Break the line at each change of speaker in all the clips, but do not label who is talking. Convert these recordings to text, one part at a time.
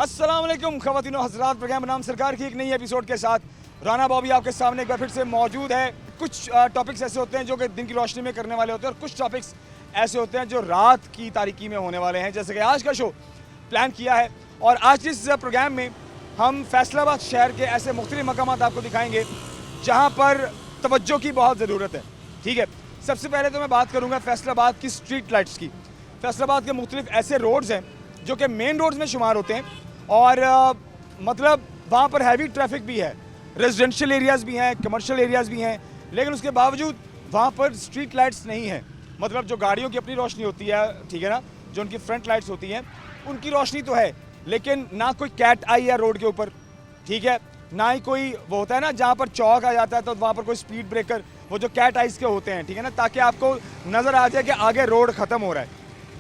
अस्सलाम वालेकुम ख़वातीन व हज़रात, प्रोग्राम बनाम सरकार की एक नई एपिसोड के साथ राना बॉबी आपके सामने एक बार फिर से मौजूद है। कुछ टॉपिक्स ऐसे होते हैं जो कि दिन की रोशनी में करने वाले होते हैं और कुछ टॉपिक्स ऐसे होते हैं जो रात की तारीकी में होने वाले हैं, जैसे कि आज का शो प्लान किया है। और आज इस प्रोग्राम में हम फैसलाबाद शहर के ऐसे मुख्तलिफ मकामात आपको दिखाएंगे जहाँ पर तवज्जो की बहुत ज़रूरत है। ठीक है, सबसे पहले तो मैं बात करूँगा फैसलाबाद की स्ट्रीट लाइट्स की। फैसलाबाद के मुख्तलिफ ऐसे रोड्स हैं जो कि मेन रोड्स में शुमार होते हैं और मतलब वहाँ पर हैवी ट्रैफिक भी है, रेजिडेंशियल एरियाज़ भी हैं, कमर्शियल एरियाज़ भी हैं, लेकिन उसके बावजूद वहाँ पर स्ट्रीट लाइट्स नहीं हैं। मतलब जो गाड़ियों की अपनी रोशनी होती है, ठीक है ना, जो उनकी फ्रंट लाइट्स होती हैं उनकी रोशनी तो है, लेकिन ना कोई कैट आई है रोड के ऊपर, ठीक है, ना ही कोई वो होता है ना जहाँ पर चौक आ जाता है तो वहाँ पर कोई स्पीड ब्रेकर, वो जो कैट आइज के होते हैं, ठीक है ना, ताकि आपको नज़र आ जाए कि आगे रोड ख़त्म हो रहा है।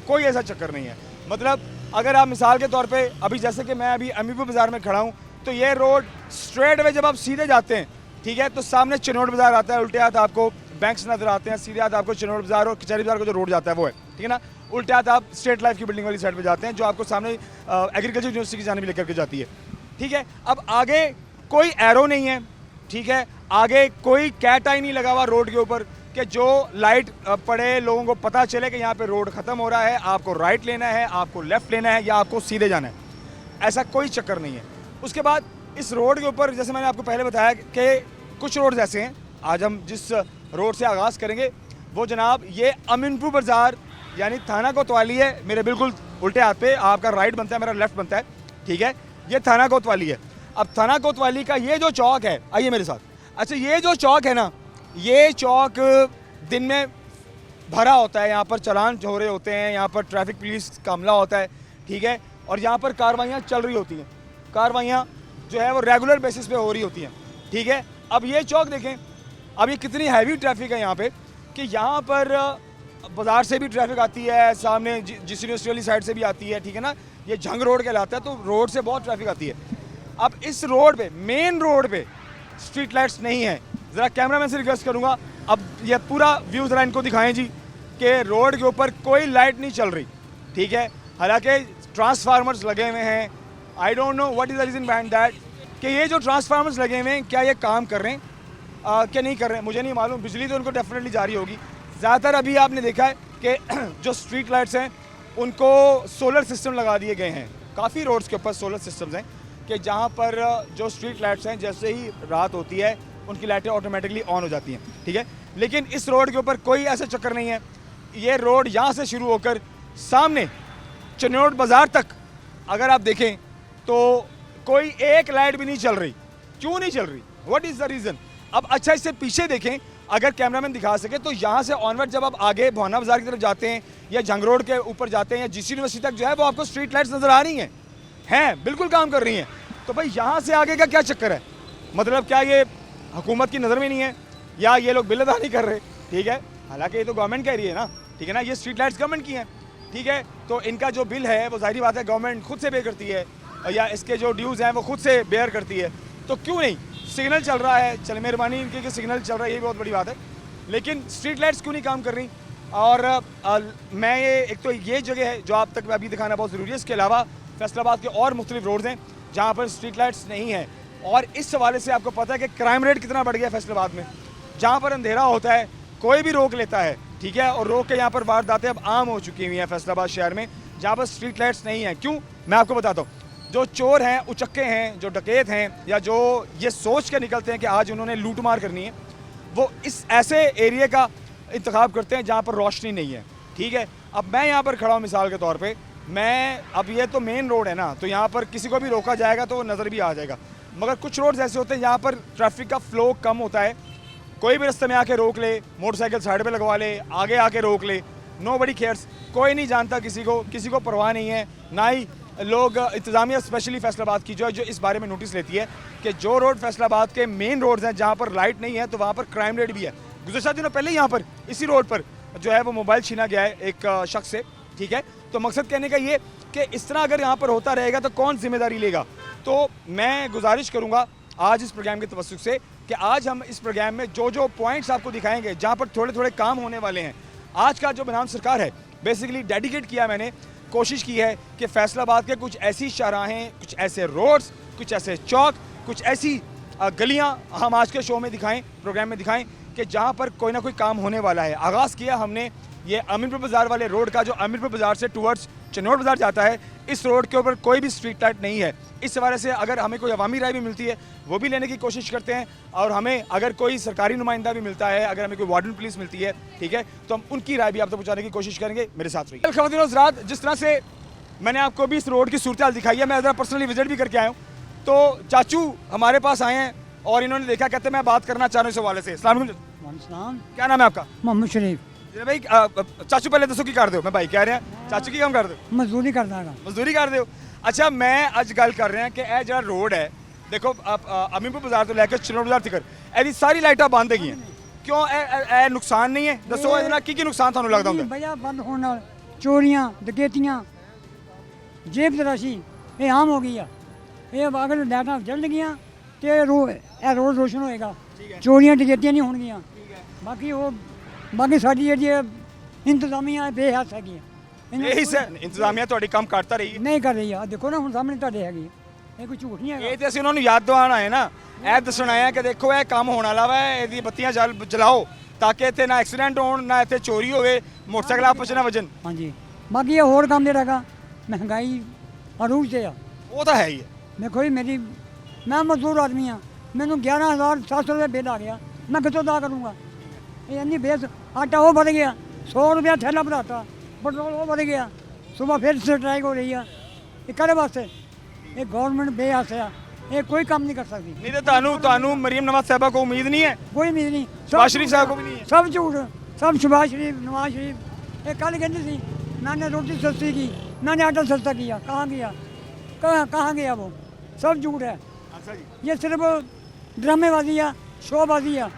कोई ऐसा चक्कर नहीं है। मतलब अगर आप मिसाल के तौर पे अभी जैसे कि मैं अभी अमीरपुर बाज़ार में खड़ा हूँ तो ये रोड स्ट्रेट वे जब आप सीधे जाते हैं, ठीक है, तो सामने चिनौट बाज़ार आता है, उल्टे हाथ आपको बैंक्स नज़र आते हैं, सीधे हाथ आपको चिनौट बाज़ार और कचहरी बाज़ार का जो रोड जाता है वो है, ठीक है ना। उल्टे हाथ आप स्टेट लाइफ की बिल्डिंग वाली साइड पर जाते हैं जो आपको सामने एग्रीकल्चर यूनिवर्सिटी की जाने भी लेकर के जाती है, ठीक है। अब आगे कोई एरो नहीं है, ठीक है, आगे कोई कैट आई नहीं लगा हुआ रोड के ऊपर कि जो लाइट पड़े लोगों को पता चले कि यहाँ पे रोड ख़त्म हो रहा है, आपको राइट लेना है, आपको लेफ़्ट लेना है या आपको सीधे जाना है। ऐसा कोई चक्कर नहीं है। उसके बाद इस रोड के ऊपर जैसे मैंने आपको पहले बताया कि कुछ रोड्स ऐसे हैं, आज हम जिस रोड से आगाज़ करेंगे वो जनाब ये अमीनपुर बाज़ार यानी थाना कोतवाली है। मेरे बिल्कुल उल्टे हाथ पे आपका राइट बनता है, मेरा लेफ़्ट बनता है, ठीक है, ये थाना कोतवाली है। अब थाना कोतवाली का ये जो चौक है, आइए मेरे साथ। अच्छा, ये जो चौक है ना, ये चौक दिन में भरा होता है, यहाँ पर चलान हो रहे होते हैं, यहाँ पर ट्रैफिक पुलिस का हमला होता है, ठीक है, और यहाँ पर कार्रवाइयाँ चल रही होती हैं। कार्रवाइयाँ जो है वो रेगुलर बेसिस पे हो रही होती हैं, ठीक है। अब ये चौक देखें, अब ये कितनी हैवी ट्रैफिक है यहाँ पे कि यहाँ पर बाज़ार से भी ट्रैफिक आती है, सामने जिस यूनिवर्सिटी वाली साइड से भी आती है, ठीक है ना, ये झंग रोड कहलाता है, तो रोड से बहुत ट्रैफिक आती है। अब इस रोड पे, मेन रोड पे स्ट्रीट लाइट्स नहीं है। ज़रा कैमरामैन से रिक्वेस्ट करूँगा अब ये पूरा व्यू ज़रा इनको दिखाएं जी कि रोड के ऊपर कोई लाइट नहीं चल रही, ठीक है, हालांकि ट्रांसफार्मर्स लगे हुए हैं। I don't know what is the reason behind that कि ये जो ट्रांसफार्मर्स लगे हुए हैं क्या ये काम कर रहे हैं क्या नहीं कर रहे हैं, मुझे नहीं मालूम। बिजली तो उनको डेफिनेटली जारी होगी। ज़्यादातर अभी आपने देखा है कि जो स्ट्रीट लाइट्स हैं उनको सोलर सिस्टम लगा दिए गए हैं। काफ़ी रोड्स के ऊपर सोलर सिस्टम्स हैं कि जहाँ पर जो स्ट्रीट लाइट्स हैं जैसे ही रात होती है उनकी लाइटें ऑटोमेटिकली ऑन हो जाती हैं, ठीक है। लेकिन इस रोड के ऊपर कोई ऐसा चक्कर नहीं है। ये रोड यहाँ से शुरू होकर सामने चिनौट बाज़ार तक अगर आप देखें तो कोई एक लाइट भी नहीं चल रही। क्यों नहीं चल रही, व्हाट इज़ द रीज़न? अब अच्छा इससे पीछे देखें, अगर कैमरामैन दिखा सके तो यहाँ से ऑनवर्ड जब आप आगे भवाना बाज़ार की तरफ जाते हैं या जंग रोड के ऊपर जाते हैं या जिस यूनिवर्सिटी तक जो है वो आपको स्ट्रीट लाइट्स नज़र आ रही हैं, बिल्कुल काम कर रही हैं। तो भाई यहाँ से आगे का क्या चक्कर है? मतलब क्या ये हुकूमत की नज़र में नहीं है या ये लोग बिल अदा नहीं कर रहे? ठीक है, हालांकि ये तो गवर्नमेंट का एरिया है ना, ठीक है ना, ये स्ट्रीट लाइट्स गवर्नमेंट की हैं, ठीक है, तो इनका जो बिल है वो जाहिर बात है गवर्नमेंट खुद से पे करती है या इसके जो ड्यूज़ हैं वो खुद से बेयर करती है। तो क्यों नहीं, सिग्नल चल रहा है, चल मेहरबानी इनकी कि सिग्नल चल रहा है, ये बहुत बड़ी बात है, लेकिन स्ट्रीट लाइट्स क्यों नहीं काम कर रही? और मैं ये एक तो ये जगह है जो आप तक अभी दिखाना बहुत ज़रूरी है। इसके अलावा फैसलाबाद के और मुख्तलिफ रोड्स हैं जहाँ पर स्ट्रीट लाइट्स नहीं है। और इस हवाले से आपको पता है कि क्राइम रेट कितना बढ़ गया फैसलाबाद में। जहाँ पर अंधेरा होता है कोई भी रोक लेता है, ठीक है, और रोक के यहाँ पर वारदातें अब आम हो चुकी हुई हैं फैसलाबाद शहर में जहाँ पर स्ट्रीट लाइट्स नहीं हैं। क्यों, मैं आपको बताता हूँ। जो चोर हैं, उचक्के हैं, जो डकैत हैं या जो ये सोच के निकलते हैं कि आज उन्होंने लूट मार करनी है, वो इस ऐसे एरिए का इंतखाब करते हैं जहाँ पर रोशनी नहीं है, ठीक है। अब मैं यहाँ पर खड़ा हूँ मिसाल के तौर पर, मैं अब ये तो मेन रोड है ना, तो यहाँ पर किसी को भी रोका जाएगा तो नज़र भी आ जाएगा। मगर कुछ रोड्स ऐसे होते हैं जहाँ पर ट्रैफिक का फ्लो कम होता है, कोई भी रास्ते में आके रोक ले, मोटरसाइकिल साइड पे लगवा ले, आगे आके रोक ले, नो बडी केयर्स, कोई नहीं जानता, किसी को परवाह नहीं है। ना ही लोग इंतज़ामिया स्पेशली फैसलाबाद की जो है जो इस बारे में नोटिस लेती है कि जो रोड फैसलाबाद के मेन रोड्स हैं जहाँ पर लाइट नहीं है तो वहाँ पर क्राइम रेट भी है। गुज़श्ता दिनों पहले यहाँ पर इसी रोड पर जो है वो मोबाइल छीना गया है एक शख्स से, ठीक है। तो मकसद कहने का ये कि इस तरह अगर यहाँ पर होता रहेगा तो कौन जिम्मेदारी लेगा? तो मैं गुजारिश करूँगा आज इस प्रोग्राम के तवस्सुक से कि आज हम इस प्रोग्राम में जो जो पॉइंट्स आपको दिखाएंगे जहाँ पर थोड़े थोड़े काम होने वाले हैं। आज का जो बनाम सरकार है बेसिकली डेडिकेट किया मैंने कोशिश की है कि फैसलाबाद के कुछ ऐसी शाहराहें, कुछ ऐसे रोड्स, कुछ ऐसे चौक, कुछ ऐसी गलियां हम आज के शो में दिखाएं, प्रोग्राम में दिखाएं कि जहां पर कोई ना कोई काम होने वाला है। आगाज़ किया हमने ये अमीरपुर बाज़ार वाले रोड का, जो अमीरपुर बाज़ार से टूवर्ड्स चन्नौर बाज़ार जाता है। इस रोड के ऊपर कोई भी स्ट्रीट लाइट नहीं है। इस हवाले से अगर हमें कोई अवामी राय भी मिलती है वो भी लेने की कोशिश करते हैं, और हमें अगर कोई सरकारी नुमाइंदा भी मिलता है, अगर हमें कोई वार्डन पुलिस मिलती है, ठीक है, तो हम उनकी राय भी आप तक पहुँचाने की कोशिश करेंगे। मेरे साथ रहिए। ख़वातीन और हज़रात, जिस तरह से मैंने आपको भी इस रोड की सूरत हाल दिखाई है, मैं ज़रा पर्सनली विजिट भी करके आया हूँ। तो चाचू हमारे पास आए हैं और इन्होंने देखा, कहते हैं मैं बात करना चाह रहा हूँ इस हवाले से। अस्सलाम वालेकुम। क्या नाम है आपका?
मोहम्मद शरीफ।
भाई चाचू पहले दसो की कर दो, मैं भाई कह रहे हैं चाचू की काम कर दो।
मजदूरी करदा है।
मजदूरी कर दो। अच्छा, मैं अज गल कर रहा कि यह जो रोड है, देखो अमीरपुर बाजार तो लैके चन्नौर बाजार तक ਇਹਦੀ सारी लाइटा बंद है, क्यों? ए नुकसान नहीं है? दसो ਇਹਦੇ ਨਾਲ ਕੀ नुकसान ਤੁਹਾਨੂੰ ਲੱਗਦਾ ਹੁੰਦਾ?
ਵਜ੍ਹਾ ਬੰਦ ਹੋਣ ਨਾਲ ਚੋਰੀਆਂ, ਡਕੈਤੀਆਂ, ਜੇਬ ਤਰਾਸ਼ੀ ਇਹ ਆਮ ਹੋ ਗਈ ਆ। ਇਹ ਅਗਰ ਲਾਈਟਾਂ ਜਲ ਗਈਆਂ ਤੇ ਇਹ ਰੋਡ ਰੋਸ਼ਨ ਹੋਏਗਾ, ਚੋਰੀਆਂ ਡਕੈਤੀਆਂ ਨਹੀਂ ਹੋਣਗੀਆਂ। ਬਾਕੀ ਸਾਡੀ ਜਿਹੜੀ ਇੰਤਜ਼ਾਮੀਆਂ ਬੇਹੱਸ ਹੈਗੀਆਂ।
ਇਹੀ ਇੰਤਜ਼ਾਮੀਆਂ ਤੁਹਾਡੀ ਕੰਮ ਕਰਤਾ ਰਹੀ ਹੈ?
ਨਹੀਂ ਕਰ ਰਹੀ ਆ। ਦੇਖੋ ਨਾ ਹੁਣ ਸਾਹਮਣੇ ਤੁਹਾਡੇ ਹੈਗੀ, ਇਹ ਕੋਈ ਝੂਠ ਨਹੀਂ ਹੈਗਾ।
ਇਹ ਤੇ ਅਸੀਂ ਉਹਨਾਂ ਨੂੰ ਯਾਦ ਦਿਵਾਉਣ ਆਏ ਨਾ, ਇਹ ਦੱਸਣ ਆਏ ਕਿ ਦੇਖੋ ਇਹ ਕੰਮ ਹੋਣ ਵਾਲਾ ਵਾ, ਇਹਦੀ ਬੱਤੀਆਂ ਜਲਾਓ ਤਾਂ ਕਿ ਇੱਥੇ ਨਾ ਐਕਸੀਡੈਂਟ ਹੋਣ, ਨਾ ਇੱਥੇ ਚੋਰੀ ਹੋਵੇ, ਮੋਟਰਸਾਈਕਲ ਆਪਸ 'ਚ ਨਾ ਵੱਜਣ।
ਹਾਂਜੀ, ਬਾਕੀ ਇਹ ਹੋਰ ਕੰਮ ਜਿਹੜਾ ਹੈਗਾ ਮਹਿੰਗਾਈ ਅਰੂਜ 'ਤੇ ਆ।
ਉਹ ਤਾਂ ਹੈ ਹੀ ਹੈ।
ਦੇਖੋ ਜੀ ਮੈਂ ਮਜ਼ਦੂਰ ਆਦਮੀ ਆ, ਮੈਨੂੰ 11,700 ਰੁਪਏ ਬਿੱਲ ਆ ਗਿਆ, ਮੈਂ ਕਿੱਥੋਂ ਅਦਾ ਕਰੂੰਗਾ? ਇਹ ਇੰਨੀ ਬੇਸ, ਆਟਾ ਉਹ ਵੱਧ ਗਿਆ, 100 ਰੁਪਇਆ ਥੈਲਾ ਵਧਾਤਾ, ਪੈਟਰੋਲ ਉਹ ਵੱਧ ਗਿਆ, ਸੁਬਹ ਫਿਰ ਸਟ੍ਰਾਈਕ ਹੋ ਰਹੀ ਆ। ਇਹ ਕਾਹਦੇ ਵਾਸਤੇ? ਇਹ ਗਵਰਨਮੈਂਟ ਬੇਹੱਸ ਆ, ਇਹ ਕੋਈ ਕੰਮ ਨਹੀਂ ਕਰ ਸਕਦੀ।
ਨਹੀਂ ਤੇ ਤੁਹਾਨੂੰ ਮਰੀਮ ਨਵਾਜ਼ ਸਾਹਿਬਾ ਕੋ ਉਮੀਦ ਨਹੀਂ ਹੈ?
ਕੋਈ ਉਮੀਦ ਨਹੀਂ।
ਸ਼ਬਾਜ਼ ਸ਼ਰੀਫ ਸਾਹਿਬ ਕੋ ਵੀ ਨਹੀਂ ਹੈ?
ਸਭ ਝੂਠ, ਸਭ ਸ਼ਬਾਜ਼ ਸ਼ਰੀਫ, ਨਵਾਜ਼ शरीफ। ये कल कहती थी मैंने रोटी सस्ती की, मैंने आटा सस्ता किया, कहाँ गया? कहाँ गया वो? सब झूठ है।
अच्छा जी,
ये सिर्फ ड्रामेबाजी है, शोबाजी है,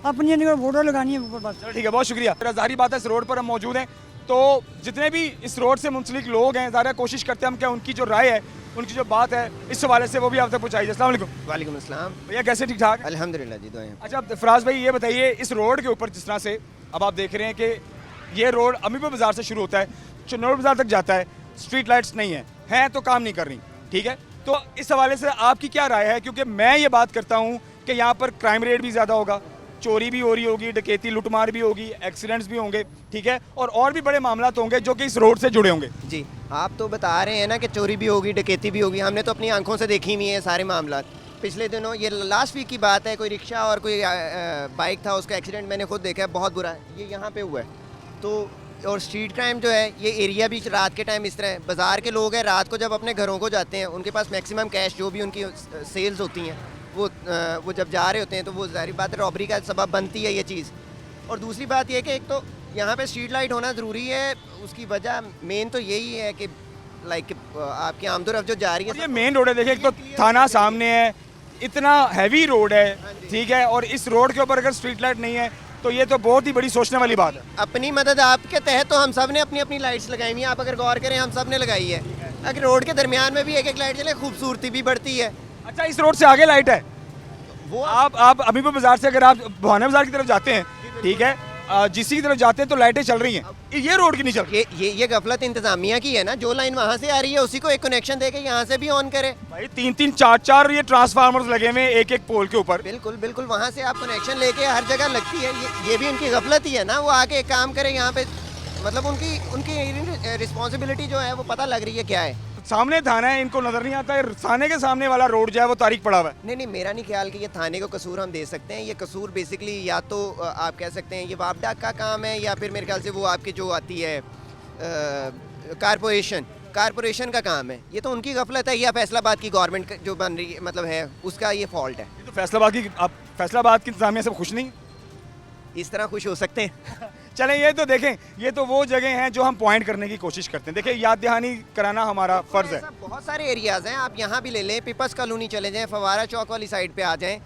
अपनी फोटो लगानी है ऊपर बस।
चलो ठीक है, बहुत शुक्रिया। ज़ाहिर बात है इस रोड पर हम मौजूद हैं, तो जितने भी इस रोड से मुंसलिक लोग हैं, ज़्यादा कोशिश करते हैं हम क्या उनकी जो राय है, उनकी जो बात है इस हवाले से वो भी आप तक पहुँचाइए। अस्सलाम वालेकुम।
वालेकुम अस्सलाम।
भैया कैसे? ठीक ठाक?
अल्हम्दुलिल्लाह जी, दुआएं।
अच्छा फराज भाई, ये बताइए इस रोड के ऊपर जिस तरह से अब आप देख रहे हैं कि ये रोड अमीरपुर बाज़ार से शुरू होता है, चन्नौर बाज़ार तक जाता है, स्ट्रीट लाइट्स नहीं हैं तो काम नहीं कर रही, ठीक है, तो इस हवाले से आपकी क्या राय है? क्योंकि मैं ये बात करता हूँ कि यहाँ पर क्राइम रेट भी ज़्यादा होगा, चोरी भी हो रही होगी, डकैती लूटमार भी होगी, एक्सीडेंट्स भी होंगे, ठीक है, और भी बड़े मामला होंगे जो कि इस रोड से जुड़े होंगे।
जी, आप तो बता रहे हैं ना कि चोरी भी होगी, डकैती भी होगी, हमने तो अपनी आंखों से देखी हुई है सारे मामला। पिछले दिनों, ये लास्ट वीक की बात है, कोई रिक्शा और कोई बाइक था, उसका एक्सीडेंट मैंने खुद देखा है, बहुत बुरा है। ये यहाँ पे हुआ है। तो और स्ट्रीट क्राइम जो है, ये एरिया भी रात के टाइम इस तरह है। बाज़ार के लोग हैं, रात को जब अपने घरों को जाते हैं, उनके पास मैक्सिमम कैश जो भी उनकी सेल्स होती हैं, वो जब जा रहे होते हैं तो वो ज़ाहिर बात है रॉबरी का सबब बनती है ये चीज़। और दूसरी बात ये है कि एक तो यहाँ पे स्ट्रीट लाइट होना ज़रूरी है, उसकी वजह मेन तो यही है कि लाइक आपकी आमदोरफ्त जो जा रही है।
ये मेन रोड है, देखिए एक तो थाना सामने है, इतना हैवी रोड है, ठीक है, और इस रोड के ऊपर अगर स्ट्रीट लाइट नहीं है तो ये तो बहुत ही बड़ी सोचने वाली बात है।
अपनी मदद आपके तहत तो हम सब ने अपनी अपनी लाइट्स लगाई हुई हैं, आप अगर गौर करें हम सब ने लगाई है। अगर रोड के दरमियान में भी एक एक लाइट जले, खूबसूरती भी बढ़ती है।
अच्छा, इस रोड से आगे लाइट है?
वो
आप अमीरपुर बाजार से अगर आप बुहाना बाजार की तरफ जाते हैं, ठीक है, जिसी की तरफ जाते हैं तो लाइटें चल रही हैं, ये रोड की नहीं चल रही।
ये गफलत इंतजामिया की है ना, जो लाइन वहाँ से आ रही है उसी को एक कनेक्शन देके यहाँ से भी ऑन करे।
भाई 3-3 4-4 ये ट्रांसफार्मर्स लगे हुए हैं एक एक पोल के ऊपर।
बिल्कुल बिल्कुल, वहाँ से आप कनेक्शन लेके हर जगह लगती है। ये भी उनकी गफलत ही है ना, वो आके एक काम करे यहाँ पे, मतलब उनकी रिस्पॉन्सिबिलिटी जो है वो पता लग रही है क्या है।
सामने थाना है, इनको नजर नहीं आता है, थाने के सामने वाला रोड जो है वो तारीख पड़ा हुआ है।
नहीं, मेरा नहीं ख्याल कि ये थाने को कसूर हम दे सकते हैं। ये कसूर बेसिकली या तो आप कह सकते हैं ये वापडा का काम है, या फिर मेरे ख्याल से वो आपकी जो आती है कारपोरेशन का काम है। ये तो उनकी गफलत है, या फैसलाबाद की गवर्नमेंट जो बन रही है मतलब है उसका ये फॉल्ट है।
तो फैसलाबाद की इंतजामिया से खुश नहीं?
इस तरह खुश हो सकते हैं।
चलें, ये तो देखें, ये तो वो जगह हैं जो हम पॉइंट करने की कोशिश करते हैं। देखिए, याद दहानी कराना हमारा फ़र्ज़ है।
बहुत सारे एरियाज़ हैं, आप यहाँ भी ले लें, पीपल्स कॉलोनी चले जाएं, फवारा चौक वाली साइड पे आ जाएं,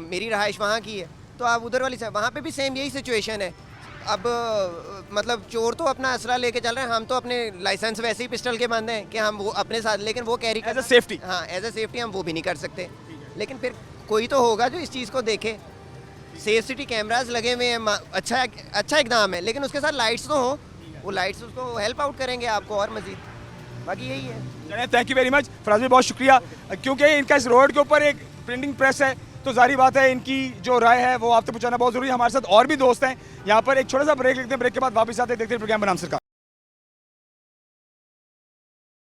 मेरी रहाइश वहाँ की है, तो आप उधर वाली साइड, वहाँ पे भी सेम यही सिचुएशन है। अब मतलब चोर तो अपना असला लेके चल रहे हैं, हम तो अपने लाइसेंस वैसे ही पिस्टल के बंद हैं कि हम वो अपने साथ, लेकिन वो कैरी
एज ए सेफ्टी,
हाँ एज ए सेफ्टी हम वो भी नहीं कर सकते। लेकिन फिर कोई तो होगा जो इस चीज़ को देखे। सेफ सिटी कैमरास लगे हुए हैं, अच्छा इकदाम है, लेकिन उसके साथ लाइट्स तो हो, वो लाइट्स उसको हेल्प आउट करेंगे आपको और मजीद। बाकी यही है।
चलिए thank you very much Faraz भाई, बहुत शुक्रिया। क्योंकि इनका इस रोड के ऊपर एक प्रिंटिंग प्रेस है तो जारी बात है इनकी जो राय है वो आप तक पहुंचाना बहुत जरूरी है। हमारे साथ और भी दोस्त हैं यहाँ पर। एक छोटा सा ब्रेक लेते हैं, ब्रेक के बाद वापस आते हैं, देखते हैं प्रोग्राम बनाम सरकार।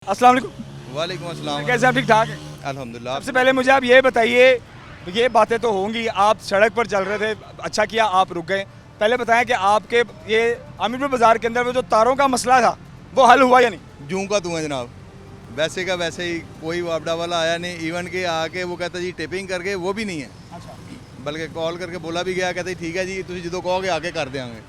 अस्सलाम वालेकुम।
वालेकुम अस्सलाम।
कैसे हैं, ठीक ठाक है?
अल्हम्दुलिल्लाह।
सबसे पहले मुझे आप ये बताइए, ये बातें तो होंगी, आप सड़क पर चल रहे थे, अच्छा किया आप रुक गए। पहले बताएं कि आपके ये अमीरपुर बाजार के अंदर वो जो तारों का मसला था वो हल हुआ या नहीं?
जूं का तू है जनाब, वैसे का वैसे ही, कोई वापडा वाला आया नहीं। इवन के आके वो कहता जी टिपिंग करके, वो भी नहीं है।
अच्छा।
बल्कि कॉल करके बोला भी गया, कहते ठीक है जी तुम जो कहोगे आके कर देंगे।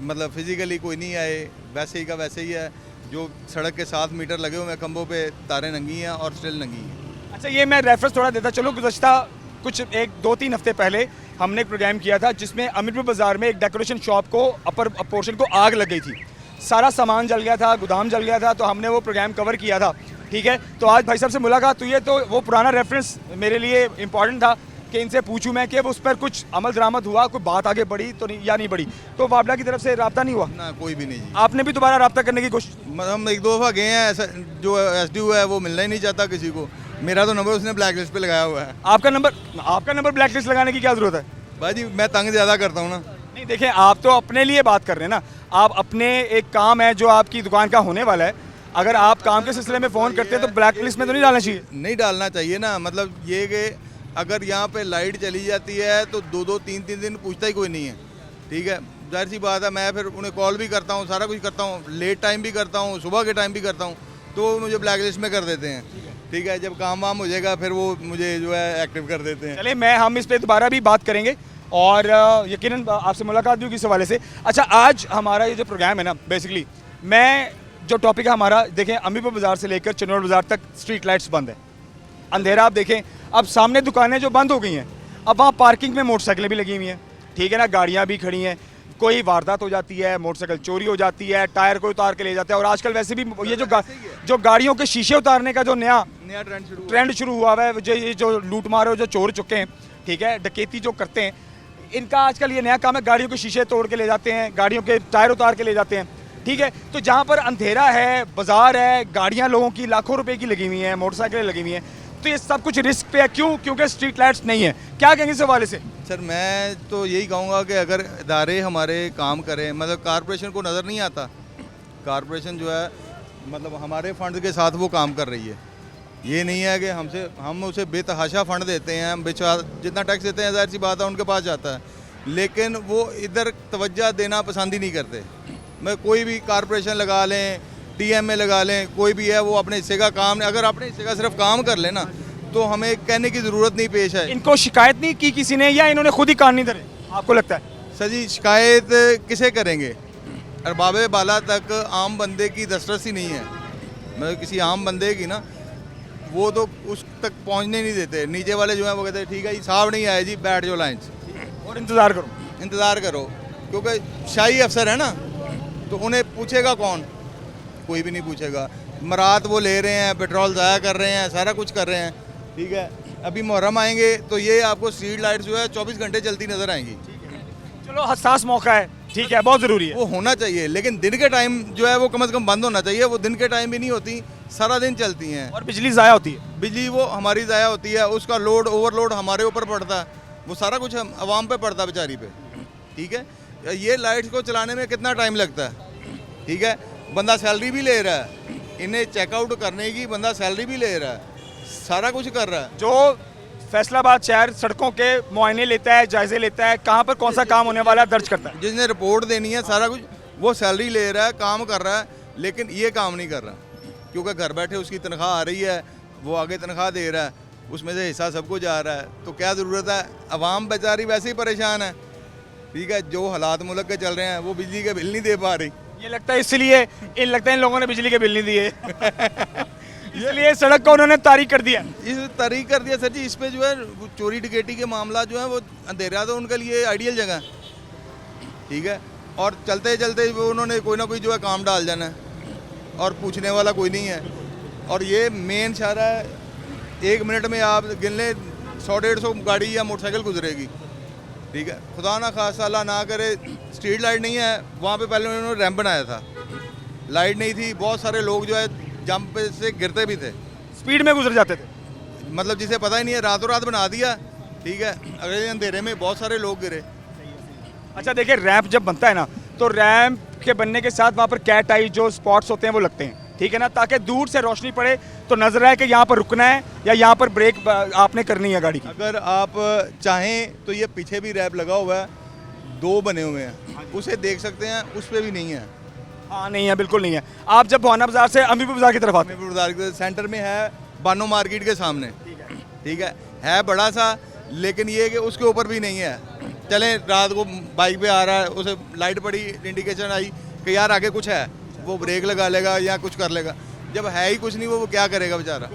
मतलब फिजिकली कोई नहीं आए, वैसे ही का वैसे ही है। जो सड़क के 7 मीटर लगे हुए हैं खंभों पे, तारें नंगी हैं और स्टिल नंगी हैं।
अच्छा, ये मैं रेफरेंस थोड़ा देता चलो। गुज़श्ता कुछ 1-2-3 हफ्ते पहले हमने एक प्रोग्राम किया था जिसमें अमीरपुर बाजार में एक डेकोरेशन शॉप को अपर पोर्शन को आग लग गई थी। सारा सामान जल गया था, गोदाम जल गया था, तो हमने वो प्रोग्राम कवर किया था। ठीक है, तो आज भाई साहब से मुलाकात हुई है तो वो पुराना रेफरेंस मेरे लिए इंपॉर्टेंट था कि इनसे पूछूं मैं कि उस पर कुछ अमल दरामद हुआ, कोई बात आगे बढ़ी तो नहीं या नहीं बढ़ी। तो वापडा की तरफ से रब्ता नहीं हुआ?
ना, कोई भी नहीं जी।
आपने भी दोबारा रब्ता करने की कोशिश?
हम 1-2 दफ़ा गए हैं, ऐसा जो SDO है वो मिलना ही नहीं चाहता किसी को। मेरा तो नंबर उसने ब्लैक लिस्ट पे लगाया हुआ है।
आपका नंबर ब्लैक लिस्ट लगाने की क्या ज़रूरत है?
भाई मैं तंग ज़्यादा करता हूँ ना।
नहीं देखें, आप तो अपने लिए बात कर रहे हैं ना, आप अपने एक काम है जो आपकी दुकान का होने वाला है, अगर आप काम के सिलसिले में फ़ोन करते हैं तो ब्लैक लिस्ट में तो नहीं डालना चाहिए?
नहीं डालना चाहिए ना। मतलब ये कि अगर यहाँ पे लाइट चली जाती है तो 2-2, 3-3 दिन पूछता ही कोई नहीं है। ठीक है, जाहिर सी बात है, मैं फिर उन्हें कॉल भी करता हूँ, सारा कुछ करता हूँ, लेट टाइम भी करता हूँ, सुबह के टाइम भी करता हूँ, तो वो मुझे ब्लैक लिस्ट में कर देते हैं। ठीक है, जब काम वाम हो जाएगा फिर वो मुझे जो है एक्टिव कर देते हैं।
चलिए, हम इस पर दोबारा भी बात करेंगे और यकीनन आपसे मुलाकात भी होगी इस हवाले से। अच्छा, आज हमारा ये जो प्रोग्राम है ना, बेसिकली मैं जो टॉपिक है हमारा, देखें अमीरपुर बाज़ार से लेकर चिन्नौर बाज़ार तक स्ट्रीट लाइट्स बंद है, अंधेरा। आप देखें अब सामने दुकानें जो बंद हो गई हैं, अब वहाँ पार्किंग में मोटरसाइकिलें भी लगी हुई हैं, ठीक है ना, गाड़ियाँ भी खड़ी हैं। कोई वारदात हो जाती है, मोटरसाइकिल चोरी हो जाती है, टायर को उतार के ले जाते हैं। और आजकल वैसे भी ये जो गाड़ियों के शीशे उतारने का जो नया ट्रेंड शुरू हुआ है, ये जो लूट मार जो चोर चुके हैं, ठीक है, डकैती जो करते हैं, इनका आजकल ये नया काम है, गाड़ियों के शीशे तोड़ के ले जाते हैं, गाड़ियों के टायर उतार के ले जाते हैं। ठीक है, तो जहाँ पर अंधेरा है, बाजार है, गाड़ियाँ लोगों की लाखों रुपए की लगी हुई हैं, मोटरसाइकिलें लगी हुई हैं, तो ये सब कुछ रिस्क पे है। क्यों? क्योंकि स्ट्रीट लाइट्स नहीं है। क्या कहेंगे इस हवाले से?
सर मैं तो यही कहूँगा कि अगर इदारे हमारे काम करें, मतलब कारपोरेशन को नज़र नहीं आता, कारपोरेशन जो है मतलब हमारे फंड के साथ वो काम कर रही है। ये नहीं है कि हम उसे बेतहाशा फंड देते हैं, हम जितना टैक्स देते हैं ज़ाहिर सी बात है उनके पास जाता है, लेकिन वो इधर तवज्जो देना पसंद ही नहीं करते। मैं कोई भी कारपोरेशन लगा लें, TMA लगा लें, कोई भी है, वो अपने हिस्से का काम, अगर अपने हिस्से का सिर्फ काम कर लेना तो हमें कहने की ज़रूरत नहीं पेश है।
इनको शिकायत नहीं की किसी ने, या इन्होंने खुद ही कान नहीं धरे, आपको लगता है?
सर जी, शिकायत किसे करेंगे? अरबाब बाला तक आम बंदे की दस्तरस ही नहीं है। मतलब किसी आम बंदे की ना, वो तो उस तक पहुंचने नहीं देते। नीचे वाले जो हैं वो कहते हैं ठीक है जी, साहब नहीं आए जी, बैठ जाओ लाइन से
और इंतज़ार करो,
क्योंकि शाही अफसर है ना, तो उन्हें पूछेगा कौन? कोई भी नहीं पूछेगा। मरात वो ले रहे हैं, पेट्रोल ज़ाया कर रहे हैं, सारा कुछ कर रहे हैं। ठीक है, अभी मुहर्रम आएंगे तो ये आपको स्ट्रीट लाइट्स जो है 24 घंटे चलती नज़र आएंगी।
चलो, हसास मौका है, ठीक है, बहुत ज़रूरी है,
वो होना चाहिए, लेकिन दिन के टाइम जो है वो कम से कम बंद होना चाहिए। वो दिन के टाइम भी नहीं होती, सारा दिन चलती हैं।
और बिजली ज़ाया होती है,
बिजली वो हमारी ज़ाया होती है, उसका लोड ओवरलोड हमारे ऊपर पड़ता है, वो सारा कुछ हम आवाम पे पड़ता है, बेचारी पे। ठीक है, ये लाइट्स को चलाने में कितना टाइम लगता है? ठीक है, बंदा सैलरी भी ले रहा है, इन्हें चेकआउट करने की बंदा सैलरी भी ले रहा है, सारा कुछ कर रहा है।
जो फैसलाबाद शहर सड़कों के मुआयने लेता है, जायजे लेता है, कहाँ पर कौन सा काम होने वाला है दर्ज करता है,
जिसने रिपोर्ट देनी है, सारा कुछ वो सैलरी ले रहा है, काम कर रहा है, लेकिन ये काम नहीं कर रहा, क्योंकि घर बैठे उसकी तनख्वाह आ रही है, वो आगे तनख्वाह दे रहा है, उसमें से हिस्सा सबको जा रहा है। तो क्या ज़रूरत है? अवाम बेचारी वैसे ही परेशान है। ठीक है, जो हालात मुल्क के चल रहे हैं, वो बिजली के बिल नहीं दे पा रही।
ये लगता है इसलिए लगता है इन लोगों ने बिजली के बिल नहीं दिए इसलिए सड़क को उन्होंने तारीख कर दिया।
तारीख कर दिया सर जी। इस पे जो है चोरी डकैती के मामला जो है वो अंधेरा तो उनके लिए आइडियल जगह है। ठीक है, और चलते चलते वो उन्होंने कोई ना कोई जो है काम डाल जाना है और पूछने वाला कोई नहीं है। और ये मेन इशारा है, 1 मिनट में आप गिन लें 100-150 गाड़ी या मोटरसाइकिल गुजरेगी। ठीक है, खुदा ना खासा अल्लाह ना करे, स्ट्रीट लाइट नहीं है वहाँ पे, पहले उन्होंने रैंप बनाया था, लाइट नहीं थी, बहुत सारे लोग जो है जंप से गिरते भी थे,
स्पीड में गुजर जाते थे।
मतलब जिसे पता ही नहीं है, रातों रात बना दिया, ठीक है, अगले अंधेरे में बहुत सारे लोग गिरे।
अच्छा देखिए, रैंप जब बनता है ना, तो रैंप के बनने के साथ वहाँ पर कैट आई जो स्पॉट्स होते हैं वो लगते हैं, ठीक है ना, ताकि दूर से रोशनी पड़े तो नजर आए कि यहाँ पर रुकना है या यहाँ पर ब्रेक आपने करनी है गाड़ी की।
अगर आप चाहें तो ये पीछे भी रैप लगा हुआ है, 2 बने हुए हैं, उसे देख सकते हैं, उस पर भी नहीं है।
हाँ नहीं है, बिल्कुल नहीं है। आप जब भावना बाजार से अमीरपुर बाजार की तरफ आते हैं,
हमीरपुर बाजार के सेंटर में है, बानो मार्केट के सामने, ठीक है बड़ा सा, लेकिन ये कि उसके ऊपर भी नहीं है। चलें, रात को बाइक पे आ रहा है, उसे लाइट पड़ी, इंडिकेशन आई कि यार आगे कुछ है, वो ब्रेक लगा लेगा या कुछ कर लेगा। जब है ही कुछ नहीं, वो क्या करेगा बेचारा।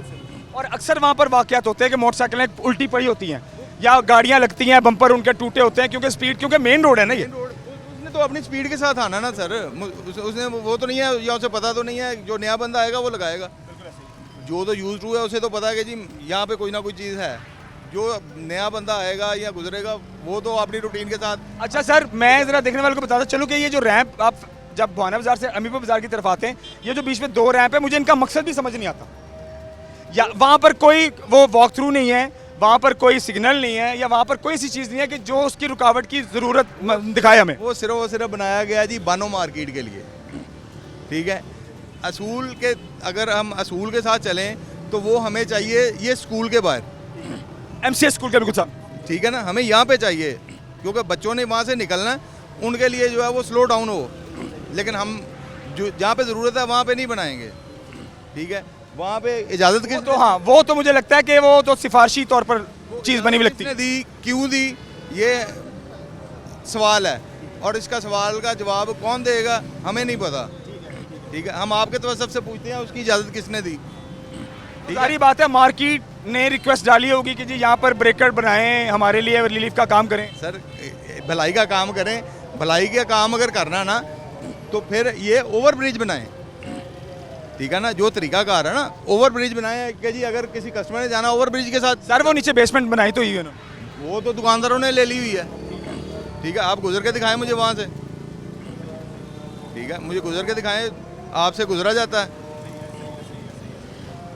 और अक्सर वहाँ पर वाकयात होते हैं कि मोटरसाइकिलें उल्टी पड़ी होती हैं या गाड़ियाँ लगती हैं, बम्पर उनके टूटे होते हैं क्योंकि मेन रोड है ना ये।
उसने तो अपनी स्पीड के साथ आना ना सर, उसने वो तो नहीं है, या उसे पता तो नहीं है, जो नया बंदा आएगा वो लगाएगा। जो तो यूज टू है उसे तो पता है कि जी यहाँ पे कोई ना कोई चीज़ है। जो नया बंदा आएगा या गुजरेगा वो तो अपनी रूटीन के साथ।
अच्छा सर, मैं ज़रा देखने वालों को बताता चलूँ कि ये जो रैंप आप जब भावना बाजार से अमीरपुर बाजार की तरफ आते हैं, ये जो बीच में 2 रैंप है, मुझे इनका मकसद भी समझ नहीं आता। या वहाँ पर कोई वो वॉक थ्रू नहीं है, वहाँ पर कोई सिग्नल नहीं है, या वहाँ पर कोई ऐसी चीज़ नहीं है कि जो उसकी रुकावट की ज़रूरत दिखाए हमें।
वो सिर्फ बनाया गया जी बानो मार्केट के लिए, ठीक है। असूल के, अगर हम असूल के साथ चलें तो वो हमें चाहिए ये स्कूल के बाहर,
MCS स्कूल के बिल्कुल साहब,
ठीक है ना, हमें यहाँ पे चाहिए, क्योंकि बच्चों ने वहाँ से निकलना, उनके लिए जो है वो स्लो डाउन हो। लेकिन हम जो जहाँ पे ज़रूरत है वहाँ पे नहीं बनाएंगे, ठीक है। वहाँ पे इजाज़त की
तो हाँ, वो तो मुझे लगता है कि वो तो सिफारशी तौर पर चीज़ बनी हुई लगती है।
किसने दी, क्यों दी, ये सवाल है, और इसका सवाल का जवाब कौन देगा हमें नहीं पता, ठीक है। हम आपके तो सबसे पूछते हैं उसकी इजाज़त किसने दी।
सारी बात है, मार्केट ने रिक्वेस्ट डाली होगी कि जी यहाँ पर ब्रेकर बनाएं, हमारे लिए रिलीफ का काम करें।
सर भलाई का काम करें, भलाई का काम अगर करना ना तो फिर ये ओवर ब्रिज बनाएं, ठीक है ना। जो तरीकाकार है ना, ओवर ब्रिज बनाएं कि जी अगर किसी कस्टमर ने जाना ओवर ब्रिज के साथ।
सर वो नीचे बेसमेंट बनाई तो ही है ना,
वो तो दुकानदारों ने ले ली हुई है, ठीक है। आप गुजर के दिखाएं मुझे वहाँ से, ठीक है, मुझे गुजर के दिखाएं, आपसे गुजरा जाता है।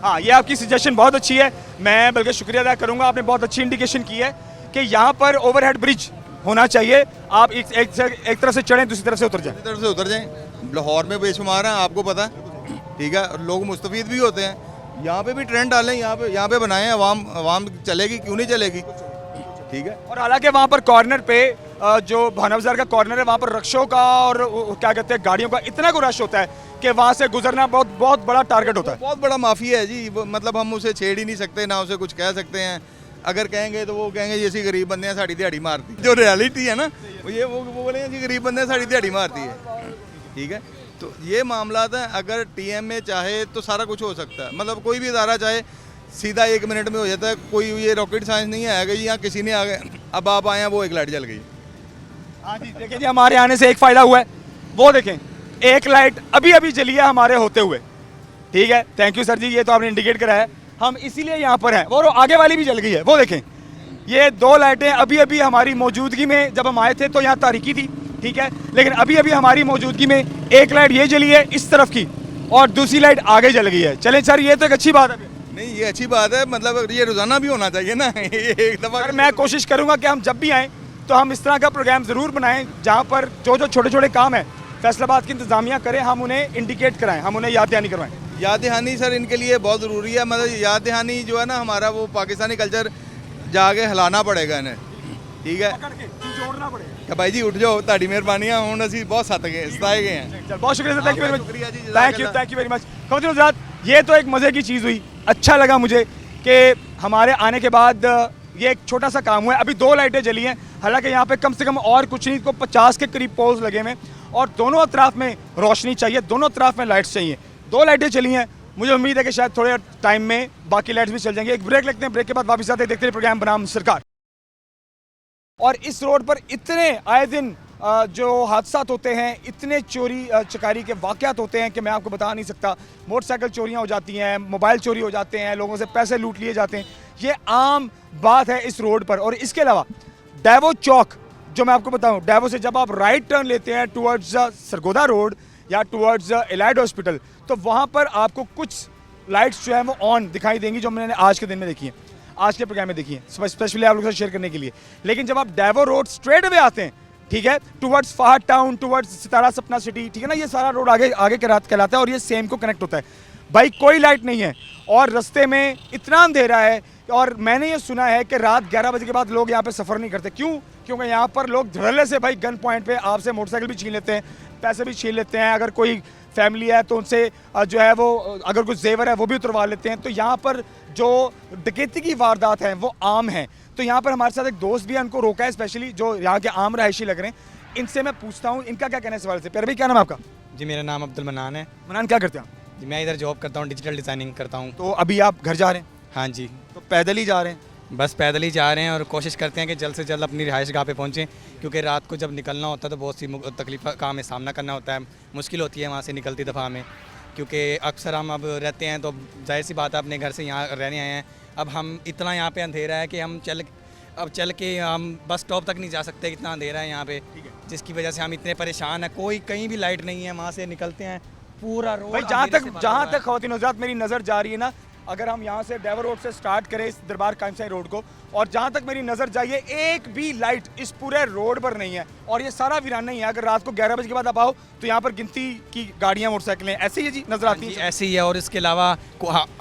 हाँ, ये आपकी सजेशन बहुत अच्छी है, मैं बल्कि शुक्रिया अदा करूंगा, आपने बहुत अच्छी इंडिकेशन की है कि यहाँ पर ओवरहेड ब्रिज होना चाहिए। आप एक तरफ से चढ़ें, दूसरी तरफ से उतर जाएं।
दूसरी तरफ से उतर जाएं। लाहौर में बेशुमार हैं, आपको पता है, ठीक है, लोग मुस्तफीद भी होते हैं। यहाँ पे भी ट्रेंड डालें, यहाँ पे बनाएं, आवाम चलेगी, क्यों नहीं चलेगी, ठीक है।
और हालांकि वहाँ पर कॉर्नर पे जो भावना बाजार का कॉर्नर है, वहाँ पर रक्षों का और क्या कहते हैं गाड़ियों का इतना को रश होता है कि वहाँ से गुजरना बहुत बड़ा टारगेट होता है।
बहुत बड़ा माफिया है जी, मतलब हम उसे छेड़ ही नहीं सकते, ना उसे कुछ कह सकते हैं। अगर कहेंगे तो वो कहेंगे जैसी गरीब बंदे हैं साड़ी दिहाड़ी मारती, जो रियलिटी है ना वो बोलेंगे जी गरीब बंदे हैं साड़ी दिहाड़ी मारती है, ठीक है। तो ये मामला है, अगर TMA चाहे तो सारा कुछ हो सकता है, मतलब कोई भी इदारा चाहे सीधा 1 मिनट में हो जाता है। कोई ये रॉकेट साइंस नहीं है कि यहाँ किसी ने आ गए, अब आप आए हैं वो एक लाइट जल गई।
हाँ जी, देखिए जी, हमारे आने से एक फ़ायदा हुआ है, वो देखें, एक लाइट अभी जली है हमारे होते हुए, ठीक है। थैंक यू सर जी, ये तो आपने इंडिकेट करा है, हम इसीलिए यहाँ पर हैं। वो आगे वाली भी जल गई है, वो देखें, ये 2 लाइटें अभी हमारी मौजूदगी में, जब हम आए थे तो यहाँ तारीकी थी, ठीक है, लेकिन अभी हमारी मौजूदगी में एक लाइट ये जली है इस तरफ की और दूसरी लाइट आगे जल गई है। चलें सर, ये तो एक अच्छी बात है।
नहीं, ये अच्छी बात है, मतलब ये रोज़ाना भी होना चाहिए ना। एक दफ़ा
सर मैं कोशिश करूँगा कि हम जब भी आएँ तो हम इस तरह का प्रोग्राम ज़रूर बनाएं जहाँ पर जो छोटे काम है फैसलाबाद की इंतज़ामिया करें, हम उन्हें इंडिकेट कराएं, हम उन्हें याद दहानी करवाएं।
याद दहानी सर इनके लिए बहुत ज़रूरी है, मतलब याद दहानी जो है ना, हमारा वो पाकिस्तानी कल्चर जाके हिलाना पड़ेगा इन्हें, ठीक है।
जोड़ना पड़ेगा
क्या भाई जी उठ जाओ, ताड़ी मेहरबानी है, हम असी बहुत सताए गए हैं।
चल, बहुत शुक्रिया sir, thank you very much,
शुक्रिया जी,
थैंक यू वेरी मच। खबरदार हज़रात, ये तो एक मज़े की चीज़ हुई, अच्छा लगा मुझे कि हमारे आने के बाद ये एक छोटा सा काम हुआ है। अभी 2 लाइटें जली हैं, हालांकि यहाँ पे कम से कम और कुछ नहीं तो 50 के करीब पोल्स लगे हुए हैं और दोनों अतराफ में रोशनी चाहिए, दोनों अतराफ में लाइट्स चाहिए। 2 लाइटें चली हैं, मुझे उम्मीद है कि शायद थोड़े टाइम में बाकी लाइट्स भी चल जाएंगे। एक ब्रेक लेते हैं, ब्रेक के बाद वापस आते हैं, देखते हैं प्रोग्राम बनाम सरकार। और इस रोड पर इतने आए दिन जो हादसा होते हैं, इतने चोरी चकारी के वाक़यात होते हैं कि मैं आपको बता नहीं सकता। मोटरसाइकिल चोरियां हो जाती हैं, मोबाइल चोरी हो जाते हैं, लोगों से पैसे लूट लिए जाते हैं, ये आम बात है इस रोड पर। और इसके अलावा डेवो चौक, जो मैं आपको बताऊं, डेवो से जब आप राइट टर्न लेते हैं टुवर्ड्स सरगोदा रोड या टुवर्ड्स एलाइड हॉस्पिटल, तो वहाँ पर आपको कुछ लाइट्स जो है वो ऑन दिखाई देंगी जो मैंने आज के दिन में देखी है, आज के प्रोग्राम में देखी है, स्पेशली आप लोगों के साथ शेयर करने के लिए। लेकिन जब आप डेवो रोड स्ट्रेट वे आते हैं, ठीक है, टुवर्ड्स फहद टाउन, टुवर्ड्स सितारा सपना सिटी, ठीक है ना, ये सारा रोड आगे आगे कहलाता है और ये सेम को कनेक्ट होता है। भाई कोई लाइट नहीं है और रास्ते में इतना अंधेरा है। और मैंने ये सुना है कि रात 11 बजे के बाद लोग यहाँ पे सफ़र नहीं करते। क्यों? क्योंकि यहाँ पर लोग धड़ल्ले से भाई गन पॉइंट पे आपसे मोटरसाइकिल भी छीन लेते हैं, पैसे भी छीन लेते हैं। अगर कोई फैमिली है तो उनसे जो है वो अगर कुछ जेवर है वो भी उतरवा लेते हैं। तो यहाँ पर जो डकैती की वारदात है वो आम है। तो यहाँ पर हमारे साथ एक दोस्त भी है, उनको रोका है स्पेशली, जो यहाँ के आम रहायशी लग रहे हैं। इनसे मैं पूछता हूँ इनका क्या कहना है इस सवाल से। प्यारे भाई क्या नाम है आपका?
जी मेरा नाम अब्दुल मनान है।
मनान क्या करते हैं आप?
जी मैं इधर जॉब करता हूँ, डिजिटल डिज़ाइनिंग करता हूँ।
तो अभी आप घर जा रहे हैं?
हाँ जी,
तो पैदल ही जा रहे हैं?
बस पैदल ही जा रहे हैं और कोशिश करते हैं कि जल्द से जल्द अपनी रिहाइश गाह पे पहुँचें, क्योंकि रात को जब निकलना होता है तो बहुत सी तकलीफ का हमें सामना करना होता है, मुश्किल होती है वहाँ से निकलती दफ़ा हमें, क्योंकि अक्सर हम अब रहते हैं तो जाहिर सी बात है अपने घर से यहाँ रहने आए हैं। अब हम इतना यहाँ पे अंधेरा है कि हम चल के हम बस स्टॉप तक नहीं जा सकते, इतना अंधेरा है यहाँ पे, जिसकी वजह से हम इतने परेशान हैं। कोई कहीं भी लाइट नहीं है, वहाँ से निकलते हैं पूरा रोड
भाई जहाँ तक ख़वातीन हज़रात मेरी नज़र जा रही है ना, अगर हम यहाँ से डेवर रोड से स्टार्ट करें इस दरबार कायमशाही रोड को, और जहाँ तक मेरी नज़र जाइए एक भी लाइट इस पूरे रोड पर नहीं है। और ये सारा वीराना ही है। अगर रात को 11 बजे के बाद आप आओ तो यहाँ पर गिनती की गाड़ियाँ मोटरसाइकिलें ऐसे ही है जी नज़र आती हैं।
ऐसे ही है। और इसके अलावा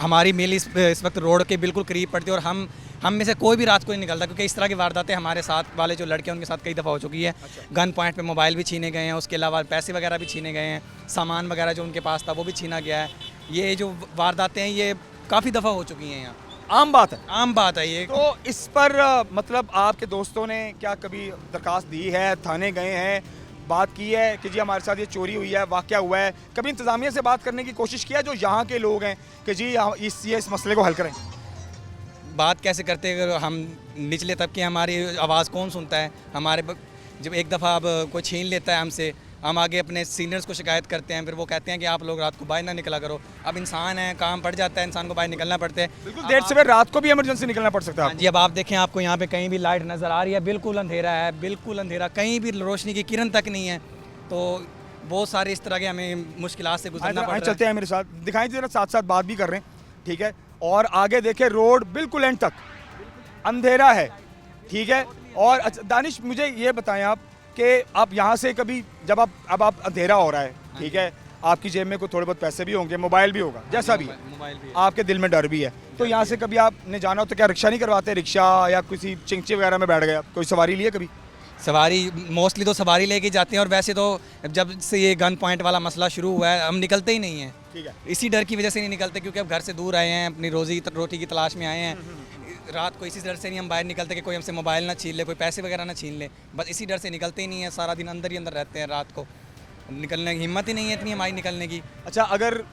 हमारी मिल इस वक्त रोड के बिल्कुल करीब पड़ती है और हम में से कोई भी रात को नहीं निकलता, क्योंकि इस तरह की वारदातें हमारे साथ वाले जो लड़के हैं उनके साथ कई दफ़ा हो चुकी है। गन पॉइंट पे मोबाइल भी छीने गए हैं, उसके अलावा पैसे वगैरह भी छीने गए हैं, सामान वगैरह जो उनके पास था वो भी छीना गया है। ये जो वारदातें हैं ये काफ़ी दफ़ा हो चुकी हैं यहाँ।
आम बात है,
आम बात है ये।
तो इस पर मतलब आपके दोस्तों ने क्या कभी दरखास्त दी है, थाने गए हैं, बात की है कि जी हमारे साथ ये चोरी हुई है, वाक़या हुआ है? कभी इंतज़ामिया से बात करने की कोशिश किया जो यहाँ के लोग हैं कि जी इस मसले को हल करें?
बात कैसे करते हैं, अगर हम निचले तबके हमारी आवाज़ कौन सुनता है? जब एक दफ़ा अब कोई छीन लेता है हमसे, हम आगे अपने सीनियर्स को शिकायत करते हैं, फिर वो कहते हैं कि आप लोग रात को बाहर ना निकला करो। अब इंसान है, काम पड़ जाता है, इंसान को बाहर निकलना पड़ता है।
बिल्कुल देर से रात को भी इमरजेंसी निकलना पड़ सकता है।
हाँ जी, अब आप देखें, आपको यहाँ पे कहीं भी लाइट नज़र आ रही है? बिल्कुल अंधेरा है, बिल्कुल अंधेरा, कहीं भी रोशनी की किरण तक नहीं है। तो बहुत सारे इस तरह के हमें मुश्किलात से गुजरना पड़ रहा है।
चलते हैं मेरे साथ, दिखाई जरा, साथ साथ बात भी कर रहे हैं, ठीक है। और आगे देखें रोड बिल्कुल एंड तक अंधेरा है, ठीक है। और दानिश मुझे ये बताएं आप कि आप यहाँ से कभी जब आप अंधेरा हो रहा है, ठीक है, आपकी जेब में कोई थोड़े बहुत पैसे भी होंगे, मोबाइल भी होगा, जैसा भी
मोबाइल भी है।
आपके दिल में डर भी है, तो यहाँ से कभी आपने जाना हो तो क्या रिक्शा नहीं करवाते? रिक्शा या किसी चिंची वगैरह में बैठ गया, कोई सवारी लिए कभी?
सवारी मोस्टली तो सवारी लेके जाते हैं, और वैसे तो जब से ये गन पॉइंट वाला मसला शुरू हुआ है हम निकलते ही नहीं हैं।
ठीक है।
इसी डर की वजह से नहीं निकलते, क्योंकि अब घर से दूर आए हैं, अपनी रोटी की तलाश में आए हैं। रात को इसी डर से नहीं हम बाहर निकलते कि कोई हमसे मोबाइल ना छीन ले, कोई पैसे वगैरह ना छीन ले, बस इसी डर से निकलते ही नहीं है। सारा दिन अंदर ही अंदर रहते हैं, रात को निकलने की हिम्मत ही नहीं है इतनी हमारी निकलने की।
अच्छा, अगर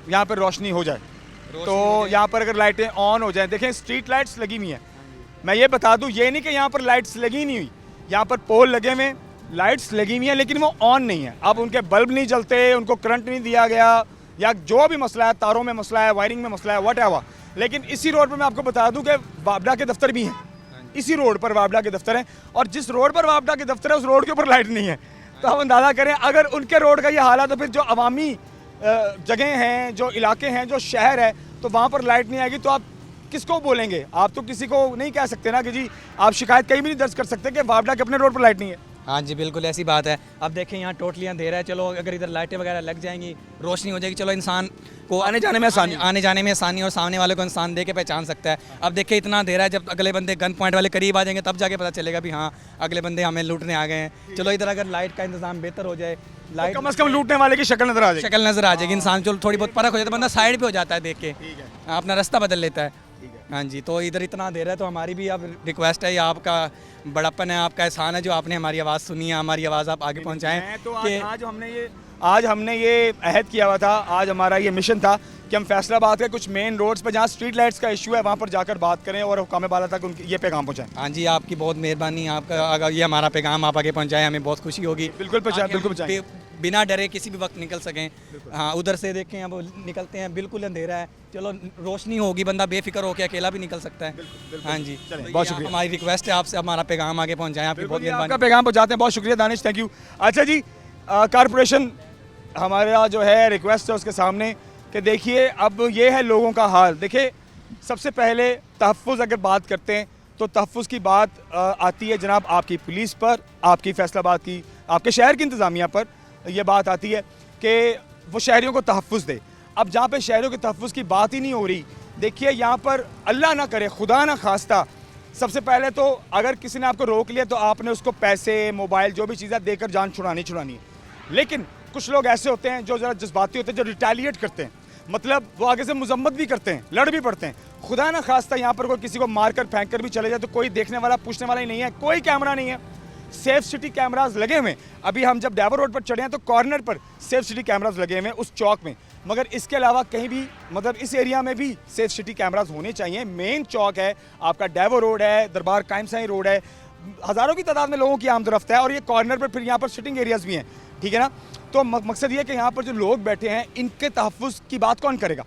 यहाँ पर रोशनी हो जाए तो यहाँ पर अगर लाइटें ऑन हो जाएं, देखें स्ट्रीट लाइट्स लगी हुई हैं, मैं ये बता दूँ ये नहीं कि यहाँ पर लाइट्स लगी नहीं हुई, यहाँ पर पोल लगे हुए, लाइट्स लगी हुई हैं, लेकिन वो ऑन नहीं है। अब उनके बल्ब नहीं जलते, उनको करंट नहीं दिया गया, या जो भी मसला है, तारों में मसला है, वायरिंग में मसला है, व्हाटएवर। लेकिन इसी रोड पर मैं आपको बता दूं कि वापडा के दफ्तर भी हैं, इसी रोड पर वापडा के दफ्तर हैं, और जिस रोड पर वापडा के दफ्तर है उस रोड के ऊपर लाइट नहीं है। तो आप अंदाज़ा करें अगर उनके रोड का ये हाल है तो फिर जो अवामी जगह हैं, जो इलाके हैं, जो शहर है, तो वहाँ पर लाइट नहीं आएगी तो आप किसको बोलेंगे? आप तो किसी को नहीं कह सकते ना कि जी आप शिकायत कहीं भी नहीं दर्ज कर सकते कि वापडा के अपने रोड पर लाइट नहीं है।
हाँ जी, बिल्कुल ऐसी बात है। अब देखें यहाँ टोटली अंधेरा है, चलो अगर इधर लाइटें वगैरह लग जाएंगी, रोशनी हो जाएगी, चलो इंसान को आने जाने में आसानी और सामने वाले को इंसान देख के पहचान सकता है। अब देखिए इतना अंधेरा है, जब अगले बंदे गन पॉइंट वाले करीब आ जाएंगे तब जाके पता चलेगा भी हाँ अगले बंदे हमें लूटने आ गए हैं। चलो इधर अगर लाइट का इंतजाम बेहतर हो जाए, लाइट
कम से कम लूटने वाले की शक्ल नजर आ जाएगी,
इंसान चलो थोड़ी बहुत परख हो जाता है, बंदा साइड पे हो जाता है देख के, अपना रास्ता बदल लेता है। हाँ जी, तो इधर इतना अंधेरा है, तो हमारी भी अब रिक्वेस्ट है, ये आपका बड़प्पन है, आपका एहसान है जो आपने हमारी आवाज़ सुनी है, हमारी आवाज़ आप आगे पहुँचाएँ।
तो आज हमने ये अहद किया हुआ था, आज हमारा ये मिशन था कि हम फैसलाबाद के कुछ मेन रोड्स पर जहाँ स्ट्रीट लाइट्स का इशू है वहाँ पर जाकर बात करें और हुकाम बाला तक उनकी ये पैगाम पहुँचाएं।
हाँ जी, आपकी बहुत मेहरबानी, आपका अगर ये हमारा पैगाम आप आगे पहुँचाएं हमें बहुत खुशी होगी।
बिल्कुल पहुँचाएं,
बिना डरे किसी भी वक्त निकल सकें। हाँ, उधर से देखें अब निकलते हैं, बिल्कुल अंधेरा है, चलो रोशनी होगी, बंदा बेफिक्र होकर अकेला भी निकल सकता है। हाँ जी,
बहुत शुक्रिया।
हमारी रिक्वेस्ट है आपसे, हमारा पैगाम आगे पहुँचाएं, आपकी बहुत मेहरबानी।
आपका पैगाम पहुँचाते हैं, बहुत शुक्रिया दानिश, थैंक यू। अच्छा जी, कारपोरेशन हमारा जो है रिक्वेस्ट है उसके सामने कि देखिए अब ये है लोगों का हाल। देखिए सबसे पहले तहफ़्फ़ुज़ अगर बात करते हैं तो तहफ़्फ़ुज़ की बात आती है जनाब आपकी पुलिस पर, आपकी फैसलाबाद की, आपके शहर की इंतज़ामिया पर यह बात आती है कि वो शहरियों को तहफ़्फ़ुज़ दे। अब जहाँ पे शहरियों के तहफ़्फ़ुज़ की बात ही नहीं हो रही, देखिए यहाँ पर अल्लाह ना करे, खुदा ना खास्ता, सबसे पहले तो अगर किसी ने आपको रोक लिया तो आपने उसको पैसे, मोबाइल, जो भी चीज़ें देकर जान छुड़ानी है। लेकिन कुछ लोग ऐसे होते हैं जो ज़रा जज्बाती होते हैं, जो रिटेलिएट करते हैं, मतलब वो आगे से मजम्मत भी करते हैं, लड़ भी पड़ते हैं। खुदा ना खास्ता यहाँ पर कोई किसी को मारकर फेंक कर भी चले जाए तो कोई देखने वाला, पूछने वाला ही नहीं है, कोई कैमरा नहीं है। सेफ सिटी कैमराज लगे हुए हैं। अभी हम जब डाबर रोड पर चढ़े हैं तो कॉर्नर पर सेफ सिटी कैमराज लगे हुए हैं उस चौक में, मगर इसके अलावा कहीं भी, मतलब इस एरिया में भी सेफ सिटी कैमराज होने चाहिए। मेन चौक है आपका, डाबर रोड है, दरबार कायम साई रोड है, हज़ारों की तादाद में लोगों की आमदरफ्त है, और ये कॉर्नर पर फिर यहाँ पर सिटिंग एरियाज़ भी हैं, ठीक है ना। तो मकसद ये है कि यहाँ पर जो लोग बैठे हैं इनके तहफ़्फ़ुज़ की बात कौन करेगा?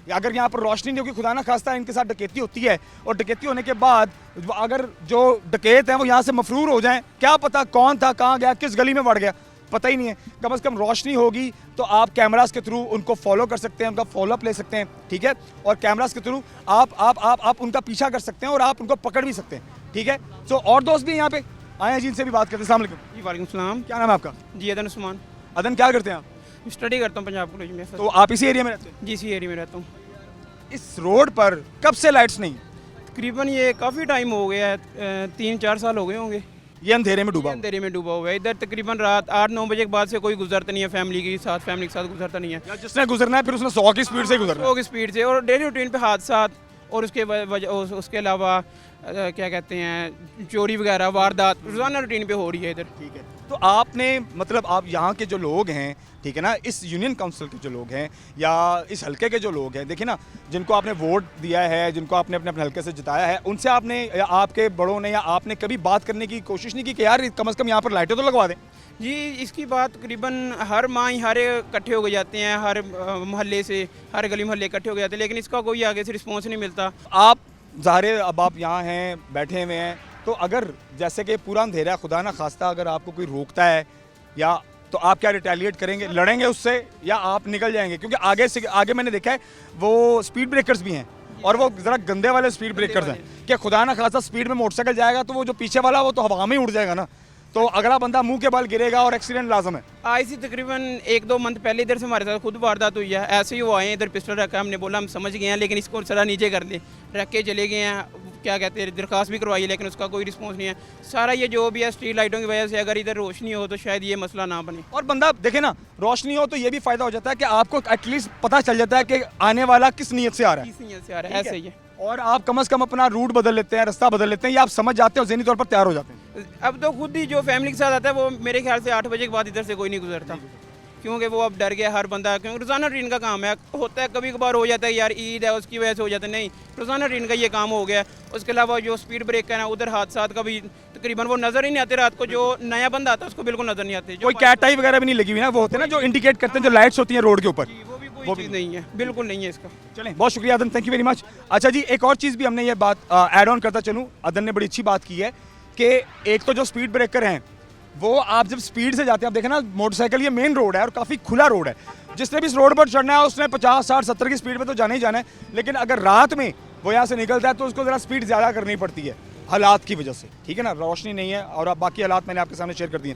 अगर यहाँ पर रोशनी नहीं होगी, खुदा ना खास्ता इनके साथ डकैती होती है, और डकैती होने के बाद अगर जो डकैत हैं वो यहाँ से मफरूर हो जाएं, क्या पता कौन था, कहाँ गया, किस गली में बढ़ गया, पता ही नहीं है। कम से कम रोशनी होगी तो आप कैमरास के थ्रू उनको फॉलो कर सकते हैं, उनका फॉलोअप ले सकते हैं, ठीक है, और कैमरास के थ्रू आप उनका पीछा कर सकते हैं और आप उनको पकड़ भी सकते हैं, ठीक है। तो और दोस्त भी यहाँ पे आए हैं जिनसे भी बात करते हैं। अस्सलाम वालेकुम।
जी वालेकुम सलाम।
क्या नाम है आपका?
जी अदन उस्मान।
अदन, क्या करते हैं आप?
स्टडी करता हूँ पंजाब कॉलेज में।
तो आप इसी एरिया में रहते हैं?
जी इसी एरिया में रहता हूँ।
इस रोड पर कब से लाइट्स नहीं?
तकरीबन ये काफ़ी टाइम हो गया है, 3-4 साल हो गए होंगे।
ये अंधेरे में डूबा हुआ।
अंधेरे में डूबा हुआ है। इधर तकरीबन रात 8-9 बजे के बाद से कोई गुजरता नहीं है, फैमिली के साथ गुजरता नहीं है।
या जिसने गुजरना है फिर उसने 100 की स्पीड से गुजरना है।
100 की स्पीड से, और डेली रूटीन पे हादसा, और उसके अलावा क्या कहते हैं, चोरी वगैरह, वारदात रोज़ाना रूटीन पे हो रही है इधर।
ठीक है, तो आपने, मतलब आप यहाँ के जो लोग हैं, ठीक है ना, इस यूनियन काउंसिल के जो लोग हैं या इस हलके के जो लोग हैं, देखिए ना, जिनको आपने वोट दिया है, जिनको आपने अपने अपने हलके से जिताया है, उनसे आपने या आपके बड़ों ने या आपने कभी बात करने की कोशिश नहीं की कि यार कम से कम यहाँ पर लाइटें तो लगवा दें?
जी इसकी बात तकरीबन हर माह ही हर इकट्ठे हो जाते हैं, हर मोहल्ले से, हर गली मोहल्ले इकट्ठे हो जाते हैं, लेकिन इसका कोई आगे से रिस्पॉन्स नहीं मिलता।
आप ज़ाहिर है अब आप यहाँ हैं, बैठे हुए हैं, तो अगर जैसे कि पूरा अंधेरा है, खुदा ना खास्ता अगर आपको कोई रोकता है या, तो आप क्या रिटेलिएट करेंगे, लड़ेंगे उससे, या आप निकल जाएंगे? क्योंकि आगे मैंने देखा है वो स्पीड ब्रेकर्स भी हैं, और वो ज़रा गंदे वाले स्पीड ब्रेकर्स हैं कि खुदा ना खास्ता स्पीड में मोटरसाइकिल जाएगा तो वो जो पीछे वाला वो तो हवा में ही उड़ जाएगा ना, तो अगला बंदा मुंह के बल गिरेगा और एक्सीडेंट लाजम है।
आज से तकरीबन 1-2 मंथ पहले इधर से हमारे साथ खुद वारदात हुई है। ऐसे ही वो आए, इधर पिस्टल रखा, हमने बोला हम समझ गए हैं, लेकिन इसको सरा नीचे कर ले, रख के चले गए हैं, क्या कहते हैं, दरख्वास्त भी करवाई, लेकिन उसका कोई रिस्पॉन्स नहीं है। सारा ये जो भी है स्ट्रीट लाइटों की वजह से, अगर इधर रोशनी हो तो शायद ये मसला ना बने।
और बंदा देखे ना, रोशनी हो तो ये भी फ़ायदा हो जाता है कि आपको एटलीस्ट पता चल जाता है कि आने वाला किस नीयत से आ रहा है,
किस नीयत से आ रहा है, ऐसे ही है।
और आप कम से कम अपना रूट बदल लेते हैं, रास्ता बदल लेते हैं, या आप समझ जाते हो, ज़हनी तौर पर तैयार हो जाते हैं।
अब तो खुद ही जो फैमिली के साथ आता है वो मेरे ख्याल से 8 बजे के बाद इधर से कोई नहीं गुजरता, क्योंकि वो अब डर गया हर बंदा, क्योंकि रोज़ाना रूटीन का काम है। होता है कभी कभार हो जाता है यार ईद है उसकी वजह से हो जाता है, नहीं, रोज़ाना रूटीन का ये काम हो गया है। उसके अलावा जो स्पीड ब्रेकर है उधर हादसा का भी तकरीबन वो नज़र ही नहीं आते, रात को जो नया बंदा आता है उसको बिल्कुल नज़र नहीं आते।
कोई कैट आई वगैरह भी नहीं लगी हुई ना, वो होते हैं ना जो इंडिकेट करते हैं, जो लाइट्स होती हैं रोड के ऊपर,
वो भी कोई चीज़ नहीं है, बिल्कुल नहीं है इसका।
चलें, बहुत शुक्रिया अदन, थैंक यू वेरी मच। अच्छा जी, एक और चीज़ भी हमने ये बात ऐड ऑन करता चलूँ, अदन ने बड़ी अच्छी बात की है कि एक तो जो स्पीड ब्रेकर हैं वो आप जब स्पीड से जाते हैं, आप देखें ना मोटरसाइकिल, ये मेन रोड है और काफ़ी खुला रोड है, जिसने भी इस रोड पर चढ़ना है उसने 50, 60, 70 की स्पीड पे तो जाना ही जाना है, लेकिन अगर रात में वो यहाँ से निकलता है तो उसको ज़रा स्पीड ज़्यादा करनी पड़ती है हालात की वजह से, ठीक है ना, रोशनी नहीं है और अब बाकी हालात मैंने आपके सामने शेयर कर दिए।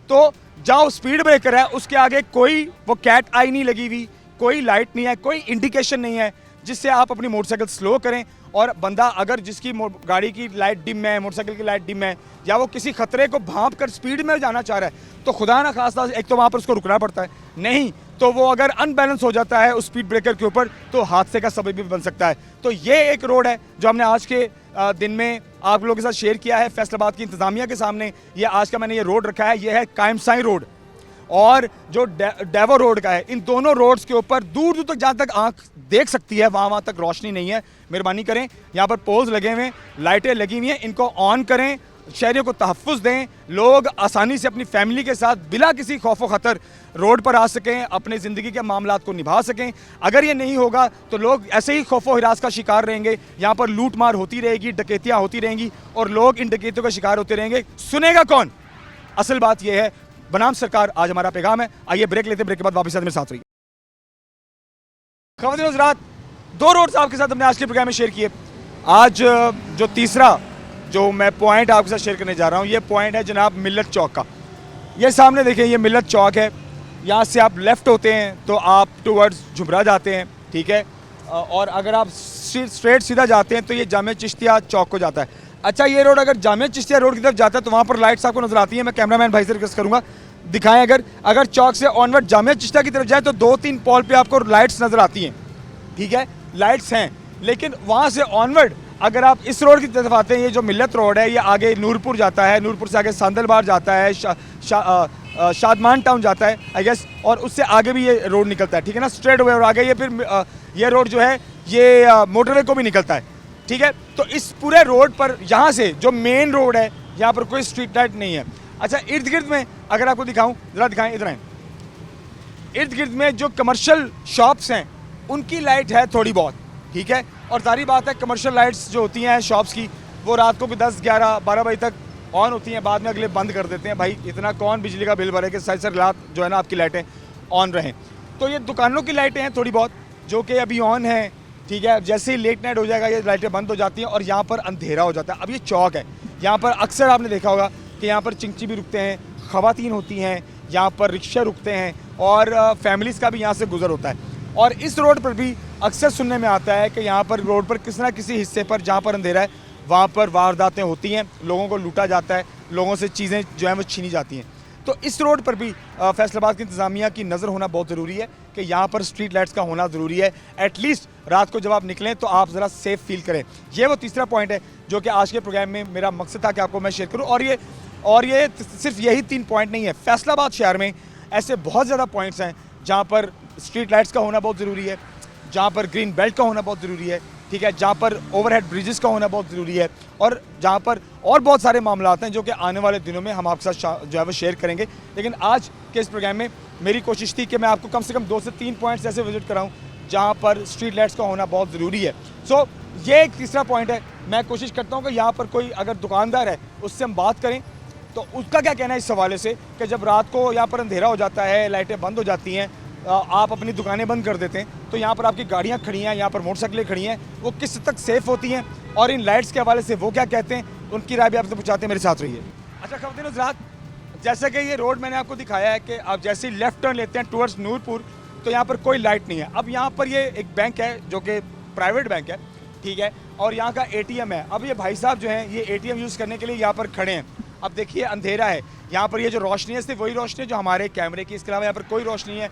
तो जहाँ स्पीड ब्रेकर है उसके आगे कोई वो कैट आई नहीं लगी हुई, कोई लाइट नहीं है, कोई इंडिकेशन नहीं है जिससे आप अपनी मोटरसाइकिल स्लो करें, और बंदा अगर जिसकी गाड़ी की लाइट डिम है, मोटरसाइकिल की लाइट डिम है, या वो किसी खतरे को भांप कर स्पीड में जाना चाह रहा है, तो खुदा ना खास्ता एक तो वहाँ पर उसको रुकना पड़ता है, नहीं तो वो अगर अनबैलेंस हो जाता है उस स्पीड ब्रेकर के ऊपर तो हादसे का सबब भी बन सकता है। तो ये एक रोड है जो हमने आज के दिन में आप लोगों के साथ शेयर किया है फैसलाबाद की इंतज़ामिया के सामने। ये आज का मैंने ये रोड रखा है, ये है कायम साई रोड, और जो डेवो रोड का है, इन दोनों रोड्स के ऊपर दूर दूर तक जहाँ तक आंख देख सकती है वहाँ तक रोशनी नहीं है। मेहरबानी करें, यहाँ पर पोल्स लगे हुए हैं, लाइटें लगी हुई हैं, इनको ऑन करें, शहरियों को तहफ़्फ़ुज़ दें, लोग आसानी से अपनी फैमिली के साथ बिला किसी खौफ व ख़तर रोड पर आ सकें, अपने ज़िंदगी के मामलात को निभा सकें। अगर ये नहीं होगा तो लोग ऐसे ही खौफ व हिरास का शिकार रहेंगे, यहाँ पर लूट मार होती रहेगी, डकैतियाँ होती रहेंगी और लोग इन डकैतियों का शिकार होते रहेंगे। सुनेगा कौन? असल बात यह है बनाम सरकार आज हमारा पैगाम है। आइए ब्रेक लेते हैं, ब्रेक के बाद वापस आते हैं, मेरे साथ रहिए। ख़वातीन और हज़रात, 2 रोड्स आपके साथ हमने आज के प्रोग्राम में शेयर किए। आज जो तीसरा जो मैं पॉइंट आपके साथ शेयर करने जा रहा हूँ, ये पॉइंट है जनाब मिल्लत चौक का। ये सामने देखें, ये मिल्लत चौक है। यहाँ से आप लेफ़्ट होते हैं तो आप टुवर्ड्स झुमरा जाते हैं, ठीक है, और अगर आप स्ट्रेट सीधा जाते हैं तो ये जामिया चिश्तिया चौक को जाता है। अच्छा, ये रोड अगर जामिया चिश्तिया रोड की तरफ जाता है तो वहाँ पर लाइट्स आपको नजर आती है। मैं कैमरामैन भाई से रिक्वेस्ट करूँगा दिखाएं। अगर चौक से ऑनवर्ड जामिया चिश्तिया की तरफ जाए तो 2-3 पोल पे आपको लाइट्स नजर आती हैं, ठीक है, लाइट्स हैं। लेकिन वहाँ से ऑनवर्ड अगर आप इस रोड की तरफ आते हैं, ये जो मिल्लत रोड है, ये आगे नूरपुर जाता है, नूरपुर से आगे सांदलबार जाता है, शादमान टाउन जाता है आई गेस, और उससे आगे भी ये रोड निकलता है, ठीक है ना, स्ट्रेट हुए और आगे ये फिर ये रोड जो है ये मोटरवे को भी निकलता है, ठीक है। तो इस पूरे रोड पर यहाँ से जो मेन रोड है, यहाँ पर कोई स्ट्रीट लाइट नहीं है। अच्छा, इर्द गिर्द में अगर आपको दिखाऊँ, ज़रा दिखाएँ, इधर आएँ, इर्द गिर्द में जो कमर्शियल शॉप्स हैं उनकी लाइट है थोड़ी बहुत, ठीक है। और सारी बात है, कमर्शियल लाइट्स जो होती हैं शॉप्स की, वो रात को भी 10, 11, 12 बजे तक ऑन होती हैं, बाद में अगले बंद कर देते हैं। भाई इतना कौन बिजली का बिल भरे कि सर रात जो है ना आपकी लाइटें ऑन रहें। तो ये दुकानों की लाइटें हैं थोड़ी बहुत जो कि अभी ऑन हैं, ठीक है। जैसे ही लेट नाइट हो जाएगा ये लाइटें बंद हो जाती हैं और यहाँ पर अंधेरा हो जाता है। अब ये चौक है, यहाँ पर अक्सर आपने देखा होगा कि यहाँ पर चिंची भी रुकते हैं, ख़वातीन होती हैं, यहाँ पर रिक्शे रुकते हैं और फैमिलीज़ का भी यहाँ से गुजर होता है। और इस रोड पर भी अक्सर सुनने में आता है कि यहाँ पर रोड पर किसी ना किसी हिस्से पर जहाँ पर अंधेरा है वहाँ पर वारदातें होती हैं, लोगों को लूटा जाता है, लोगों से चीज़ें जो हैं वो छीनी जाती हैं। तो इस रोड पर भी फैसलाबाद की इंतज़ामिया की नज़र होना बहुत ज़रूरी है कि यहाँ पर स्ट्रीट लाइट्स का होना ज़रूरी है। एटलीस्ट रात को जब आप निकलें तो आप ज़रा सेफ़ फील करें। ये वो तीसरा पॉइंट है जो कि आज के प्रोग्राम में मेरा मकसद था कि आपको मैं शेयर करूँ। और ये सिर्फ यही 3 पॉइंट नहीं है, फैसलाबाद शहर में ऐसे बहुत ज़्यादा पॉइंट्स हैं जहाँ पर स्ट्रीट लाइट्स का होना बहुत ज़रूरी है, जहाँ पर ग्रीन बेल्ट का होना बहुत ज़रूरी है, ठीक है, जहाँ पर ओवरहेड ब्रिजेस का होना बहुत ज़रूरी है, और जहाँ पर और बहुत सारे मामला हैं जो कि आने वाले दिनों में हम आपके साथ जो है वो शेयर करेंगे। लेकिन आज के इस प्रोग्राम में मेरी कोशिश थी कि मैं आपको कम से कम 2 से 3 पॉइंट्स ऐसे विजिट कराऊँ जहाँ पर स्ट्रीट लाइट्स का होना बहुत ज़रूरी है। सो ये एक तीसरा पॉइंट है। मैं कोशिश करता हूँ कि यहाँ पर कोई अगर दुकानदार है उससे हम बात करें तो उसका क्या कहना है इस हवाले से कि जब रात को यहाँ पर अंधेरा हो जाता है, लाइटें बंद हो जाती हैं, आप अपनी दुकानें बंद कर देते हैं, तो यहाँ पर आपकी गाड़ियाँ खड़ी हैं, यहाँ पर मोटरसाइकिलें खड़ी हैं, वो किस हद तक सेफ़ होती हैं और इन लाइट्स के हवाले से वो क्या कहते हैं, उनकी राय भी आपसे पूछाते हैं। मेरे साथ रहिए। अच्छा ख़वातीन और हज़रात, जैसे कि ये रोड मैंने आपको दिखाया है कि आप जैसे ही लेफ़्ट टर्न लेते हैं टुवर्ड्स नूरपुर तो यहाँ पर कोई लाइट नहीं है। अब यहाँ पर ये एक बैंक है जो कि प्राइवेट बैंक है, ठीक है, और यहाँ का ATM है। अब ये भाई साहब जो हैं ये ATM यूज़ करने के लिए यहाँ पर खड़े हैं। अब देखिए अंधेरा है, यहाँ पर ये जो रोशनी है सिर्फ वही रोशनी है जो हमारे कैमरे की, इसके अलावा यहाँ पर कोई रोशनी है।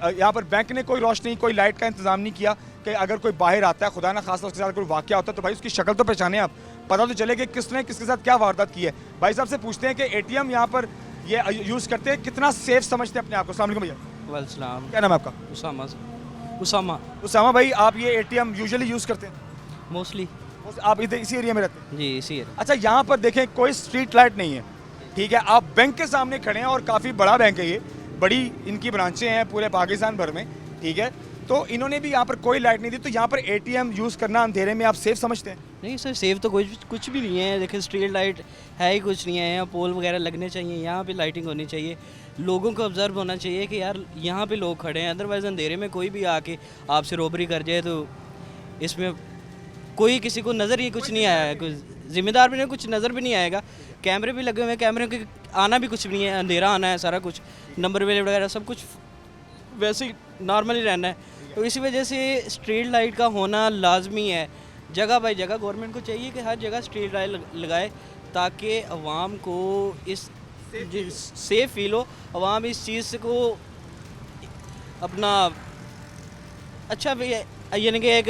यहाँ पर बैंक ने कोई रोशनी, कोई लाइट का इंतजाम नहीं किया कि अगर कोई बाहर आता है, खुदा ना खासा उसके साथ कोई वाक़या होता है तो भाई उसकी शक्ल तो पहचाने, आप पता तो चले कि किसने किसके साथ क्या वारदात की है। भाई साहब से पूछते हैं कि ATM यहाँ पर ये यूज़ करते हैं, कितना सेफ समझते हैं अपने आप को। अस्सलाम वालेकुम भैया।
वालेकुम।
क्या नाम है आपका?
उसामा।
उसामा भाई, आप ये ATM यूजुअली यूज़ करते हैं?
मोस्टली
आप इधर इसी एरिया में रहते हैं?
जी, इसी है।
अच्छा, यहाँ पर देखें कोई स्ट्रीट लाइट नहीं है, ठीक है, आप बैंक के सामने खड़े हैं और काफ़ी बड़ा बैंक है, ये बड़ी इनकी ब्रांचें हैं पूरे पाकिस्तान भर में, ठीक है, तो इन्होंने भी यहाँ पर कोई लाइट नहीं दी, तो यहाँ पर ATM यूज़ करना अंधेरे में आप सेफ समझते हैं?
नहीं सर, सेफ तो कुछ भी नहीं है। देखिए स्ट्रीट लाइट है ही कुछ नहीं है, यहाँ पोल वगैरह लगने चाहिए, यहाँ पे लाइटिंग होनी चाहिए, लोगों को ऑब्जर्व होना चाहिए कि यार यहाँ पे लोग खड़े हैं। अदरवाइज़ अंधेरे में कोई भी आके आपसे रॉबरी कर जाए तो इसमें कोई किसी को नज़र ही कुछ नहीं आया है, कुछ जिम्मेदार भी नहीं, कुछ नज़र भी नहीं आएगा। कैमरे भी लगे हुए हैं, कैमरे के आना भी कुछ नहीं है, अंधेरा आना है सारा कुछ, नंबर प्लेट वगैरह सब कुछ वैसे ही नॉर्मली रहना है। तो इसी वजह से स्ट्रीट लाइट का होना लाजमी है। जगह बाई जगह गवर्नमेंट को चाहिए कि हर जगह स्ट्रीट लाइट लगाए ताकि अवाम को इस सेफ फील हो, अवाम इस चीज़ को अपना अच्छा यानी कि एक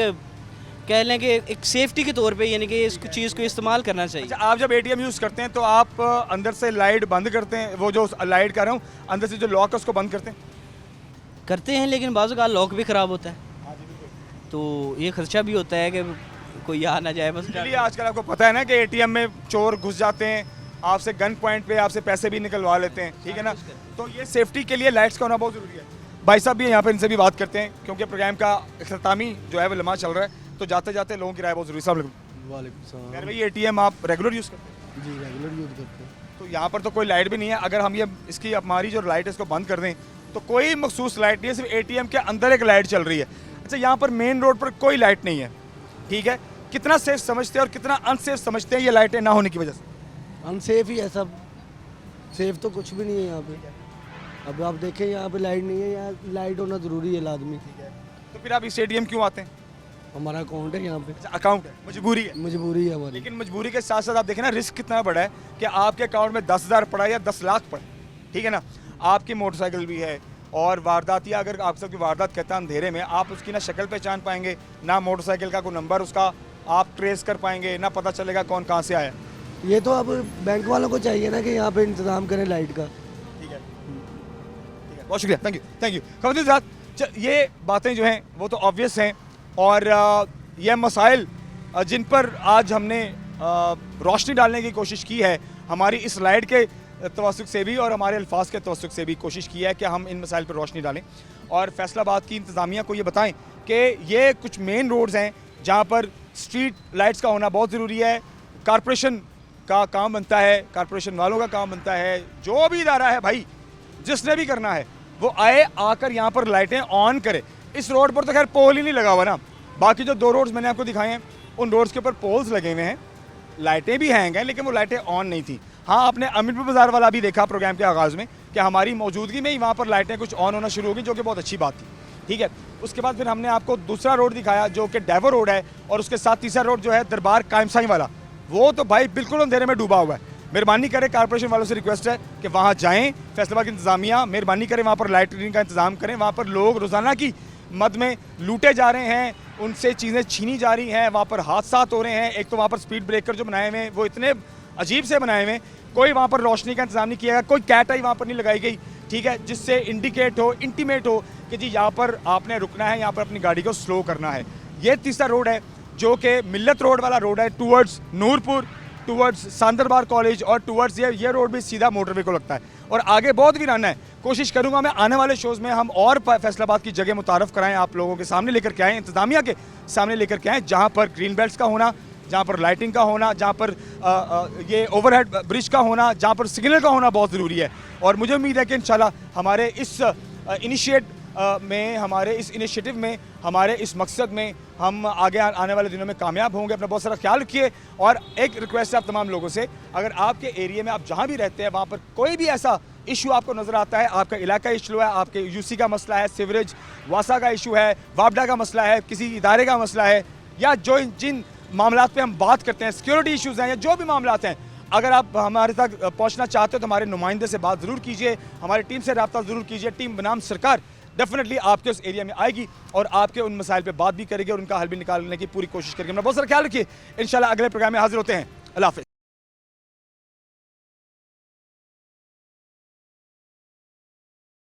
कह लें कि एक सेफ्टी के तौर पे यानी कि इस चीज़ को इस्तेमाल करना चाहिए।
अच्छा, आप जब ATM यूज़ करते हैं तो आप अंदर से लाइट बंद करते हैं, वो जो लाइट कर रहा हूँ अंदर से जो लॉक है उसको बंद करते हैं?
लेकिन बाज़ का लॉक भी ख़राब होता है, तो ये खर्चा भी होता है कि कोई आ ना जाए। बस
इसलिए आजकल आपको पता है ना कि ATM में चोर घुस जाते हैं, आपसे गन पॉइंट पे आपसे पैसे भी निकलवा लेते हैं, ठीक है ना, तो ये सेफ्टी के लिए लाइट्स का होना बहुत ज़रूरी है। भाई साहब भी यहाँ पर, इनसे भी बात करते हैं क्योंकि प्रोग्राम का इख्तितामी जो है वो लम्हा चल रहा है, तो जाते जाते लोगों की राय बहुत ज़रूरी है।
वालेकुम सलाम।
यार भाई ATM आप रेगुलर यूज़ करते हैं?
जी रेगुलर यूज़ करते हैं।
तो यहाँ पर तो कोई लाइट भी नहीं है। अगर हम ये इसकी हमारी जो लाइट है इसको बंद कर दें तो कोई मखसूस लाइट नहीं है, सिर्फ एटीएम के अंदर एक लाइट चल रही है। अच्छा, यहाँ पर मेन रोड पर कोई लाइट नहीं है, ठीक है। कितना सेफ समझते हैं और कितना अनसेफ समझते हैं ये लाइटें ना होने की वजह से?
अनसेफ ही है सब, सेफ तो कुछ भी नहीं है यहाँ पे। अब आप देखें यहाँ पे लाइट नहीं है, यहाँ लाइट होना ज़रूरी है लाजमी।
तो फिर आप इस एटीएम क्यों आते हैं?
हमारा अकाउंट है यहाँ पे,
अच्छा, अकाउंट है, मजबूरी है।
मजबूरी है हमारी।
लेकिन मजबूरी के साथ साथ आप देखें ना, रिस्क कितना बड़ा है कि आपके अकाउंट में 10,000 पड़ा है या 10 लाख पड़ा है, ठीक है ना। आपकी मोटरसाइकिल भी है और वारदात, या अगर आपके साथ कोई वारदात कहता है अंधेरे में, आप उसकी ना शक्ल पहचान पाएंगे, ना मोटरसाइकिल का कोई नंबर उसका आप ट्रेस कर पाएंगे, ना पता चलेगा कौन कहाँ से आया।
ये तो अब बैंक वालों को चाहिए ना कि यहाँ पे इंतज़ाम करें लाइट का।
ठीक है, ठीक है, बहुत शुक्रिया, थैंक यू, थैंक यू। खबरदार साहब, ये बातें जो हैं वो तो ऑब्वियस हैं और ये मसाइल जिन पर आज हमने रोशनी डालने की कोशिश की है, हमारी इस लाइट के तवस्सुक से भी और हमारे अल्फाज के तवस्सुक से भी कोशिश की है कि हम इन मसाइल पर रोशनी डालें और फैसलाबाद की इंतज़ामिया को ये बताएं कि ये कुछ मेन रोड्स हैं जहाँ पर स्ट्रीट लाइट्स का होना बहुत ज़रूरी है। कॉरपोरेशन का काम बनता है, कॉरपोरेशन वालों का काम बनता है, जो भी इदारा है भाई, जिसने भी करना है वो आए, आकर यहाँ पर लाइटें ऑन करे। इस रोड पर तो खैर पोल ही नहीं लगा हुआ ना, बाकी जो 2 रोड्स मैंने आपको दिखाए हैं उन रोड्स के ऊपर पोल्स लगे हुए हैं, लाइटें भी हैंग हैं, लेकिन वो लाइटें ऑन नहीं थी। हाँ, आपने अमीरपुर बाज़ार वाला भी देखा प्रोग्राम के आगाज़ में कि हमारी मौजूदगी में ही वहाँ पर लाइटें कुछ ऑन होना शुरू हो गई, जो कि बहुत अच्छी बात थी, ठीक है। उसके बाद फिर हमने आपको दूसरा रोड दिखाया जो कि डेवो रोड है, और उसके साथ तीसरा रोड जो है दरबार कायम साईं वाला, वो तो भाई बिल्कुल अंधेरे में डूबा हुआ है। मेहरबानी करें, कॉर्पोरेशन वालों से रिक्वेस्ट है कि वहाँ जाएँ, फैसलाबाद की इंतज़ामिया मेहरबानी करें, वहाँ पर लाइटिंग का इंतज़ाम करें। वहाँ पर लोग रोज़ाना की मद में लूटे जा रहे हैं, उनसे चीज़ें छीनी जा रही हैं, वहाँ पर हादसात हो रहे हैं। एक तो वहाँ पर स्पीड ब्रेकर जो बनाए हुए हैं वो इतने अजीब से बनाए हुए हैं, कोई वहाँ पर रोशनी का इंतजाम नहीं किया गया, कोई कैट आई वहाँ पर नहीं लगाई गई, ठीक है, जिससे इंडिकेट हो, इंटीमेट हो कि जी यहाँ पर आपने रुकना है, यहाँ पर अपनी गाड़ी को स्लो करना है। ये तीसरा रोड है जो कि मिल्लत रोड वाला रोड है, टूवर्ड्स नूरपुर, टूवर्ड्स सांदरबार कॉलेज और टूवर्ड्स ये रोड भी सीधा मोटरवे को लगता है और आगे बहुत वीराना है। कोशिश करूंगा मैं आने वाले शोज़ में हम और फैसलाबाद की जगह मुतारफ़ कराएं, आप लोगों के सामने लेकर के आएँ, इंतज़ामिया के सामने लेकर के आएँ, जहाँ पर ग्रीन बेल्ट्स का होना, जहाँ पर लाइटिंग का होना, जहाँ पर ये ओवरहेड ब्रिज का होना, जहाँ पर सिग्नल का होना बहुत ज़रूरी है। और मुझे उम्मीद है कि इंशाल्लाह हमारे इस इनिशिएटिव में, हमारे इस मकसद में हम आगे आने वाले दिनों में कामयाब होंगे। अपना बहुत सारा ख्याल रखिए। और एक रिक्वेस्ट है आप तमाम लोगों से, अगर आपके एरिया में आप जहाँ भी रहते हैं वहाँ पर कोई भी ऐसा इशू आपको नज़र आता है, आपका इलाका इशू है, आपके यूसी का मसला है, सीवरेज वासा का इशू है, वापडा का मसला है, किसी इदारे का मसला है, या जो जिन मामलात पे हम बात करते हैं, सिक्योरिटी इश्यूज़ हैं या जो भी मामलात हैं, अगर आप हमारे तक पहुंचना चाहते हो तो हमारे नुमाइंदे से बात ज़रूर कीजिए, हमारी टीम से रब्ता ज़रूर कीजिए। टीम बनाम सरकार डेफिनेटली आपके उस एरिया में आएगी और आपके उन मसाइल पे बात भी करेगी और उनका हल भी निकालने की पूरी कोशिश करेगी। अपना बहुत सारा ख्याल रखिए। इंशाल्लाह अगले प्रोग्राम में हाजिर होते हैं। अल्लाह हाफ़िज़।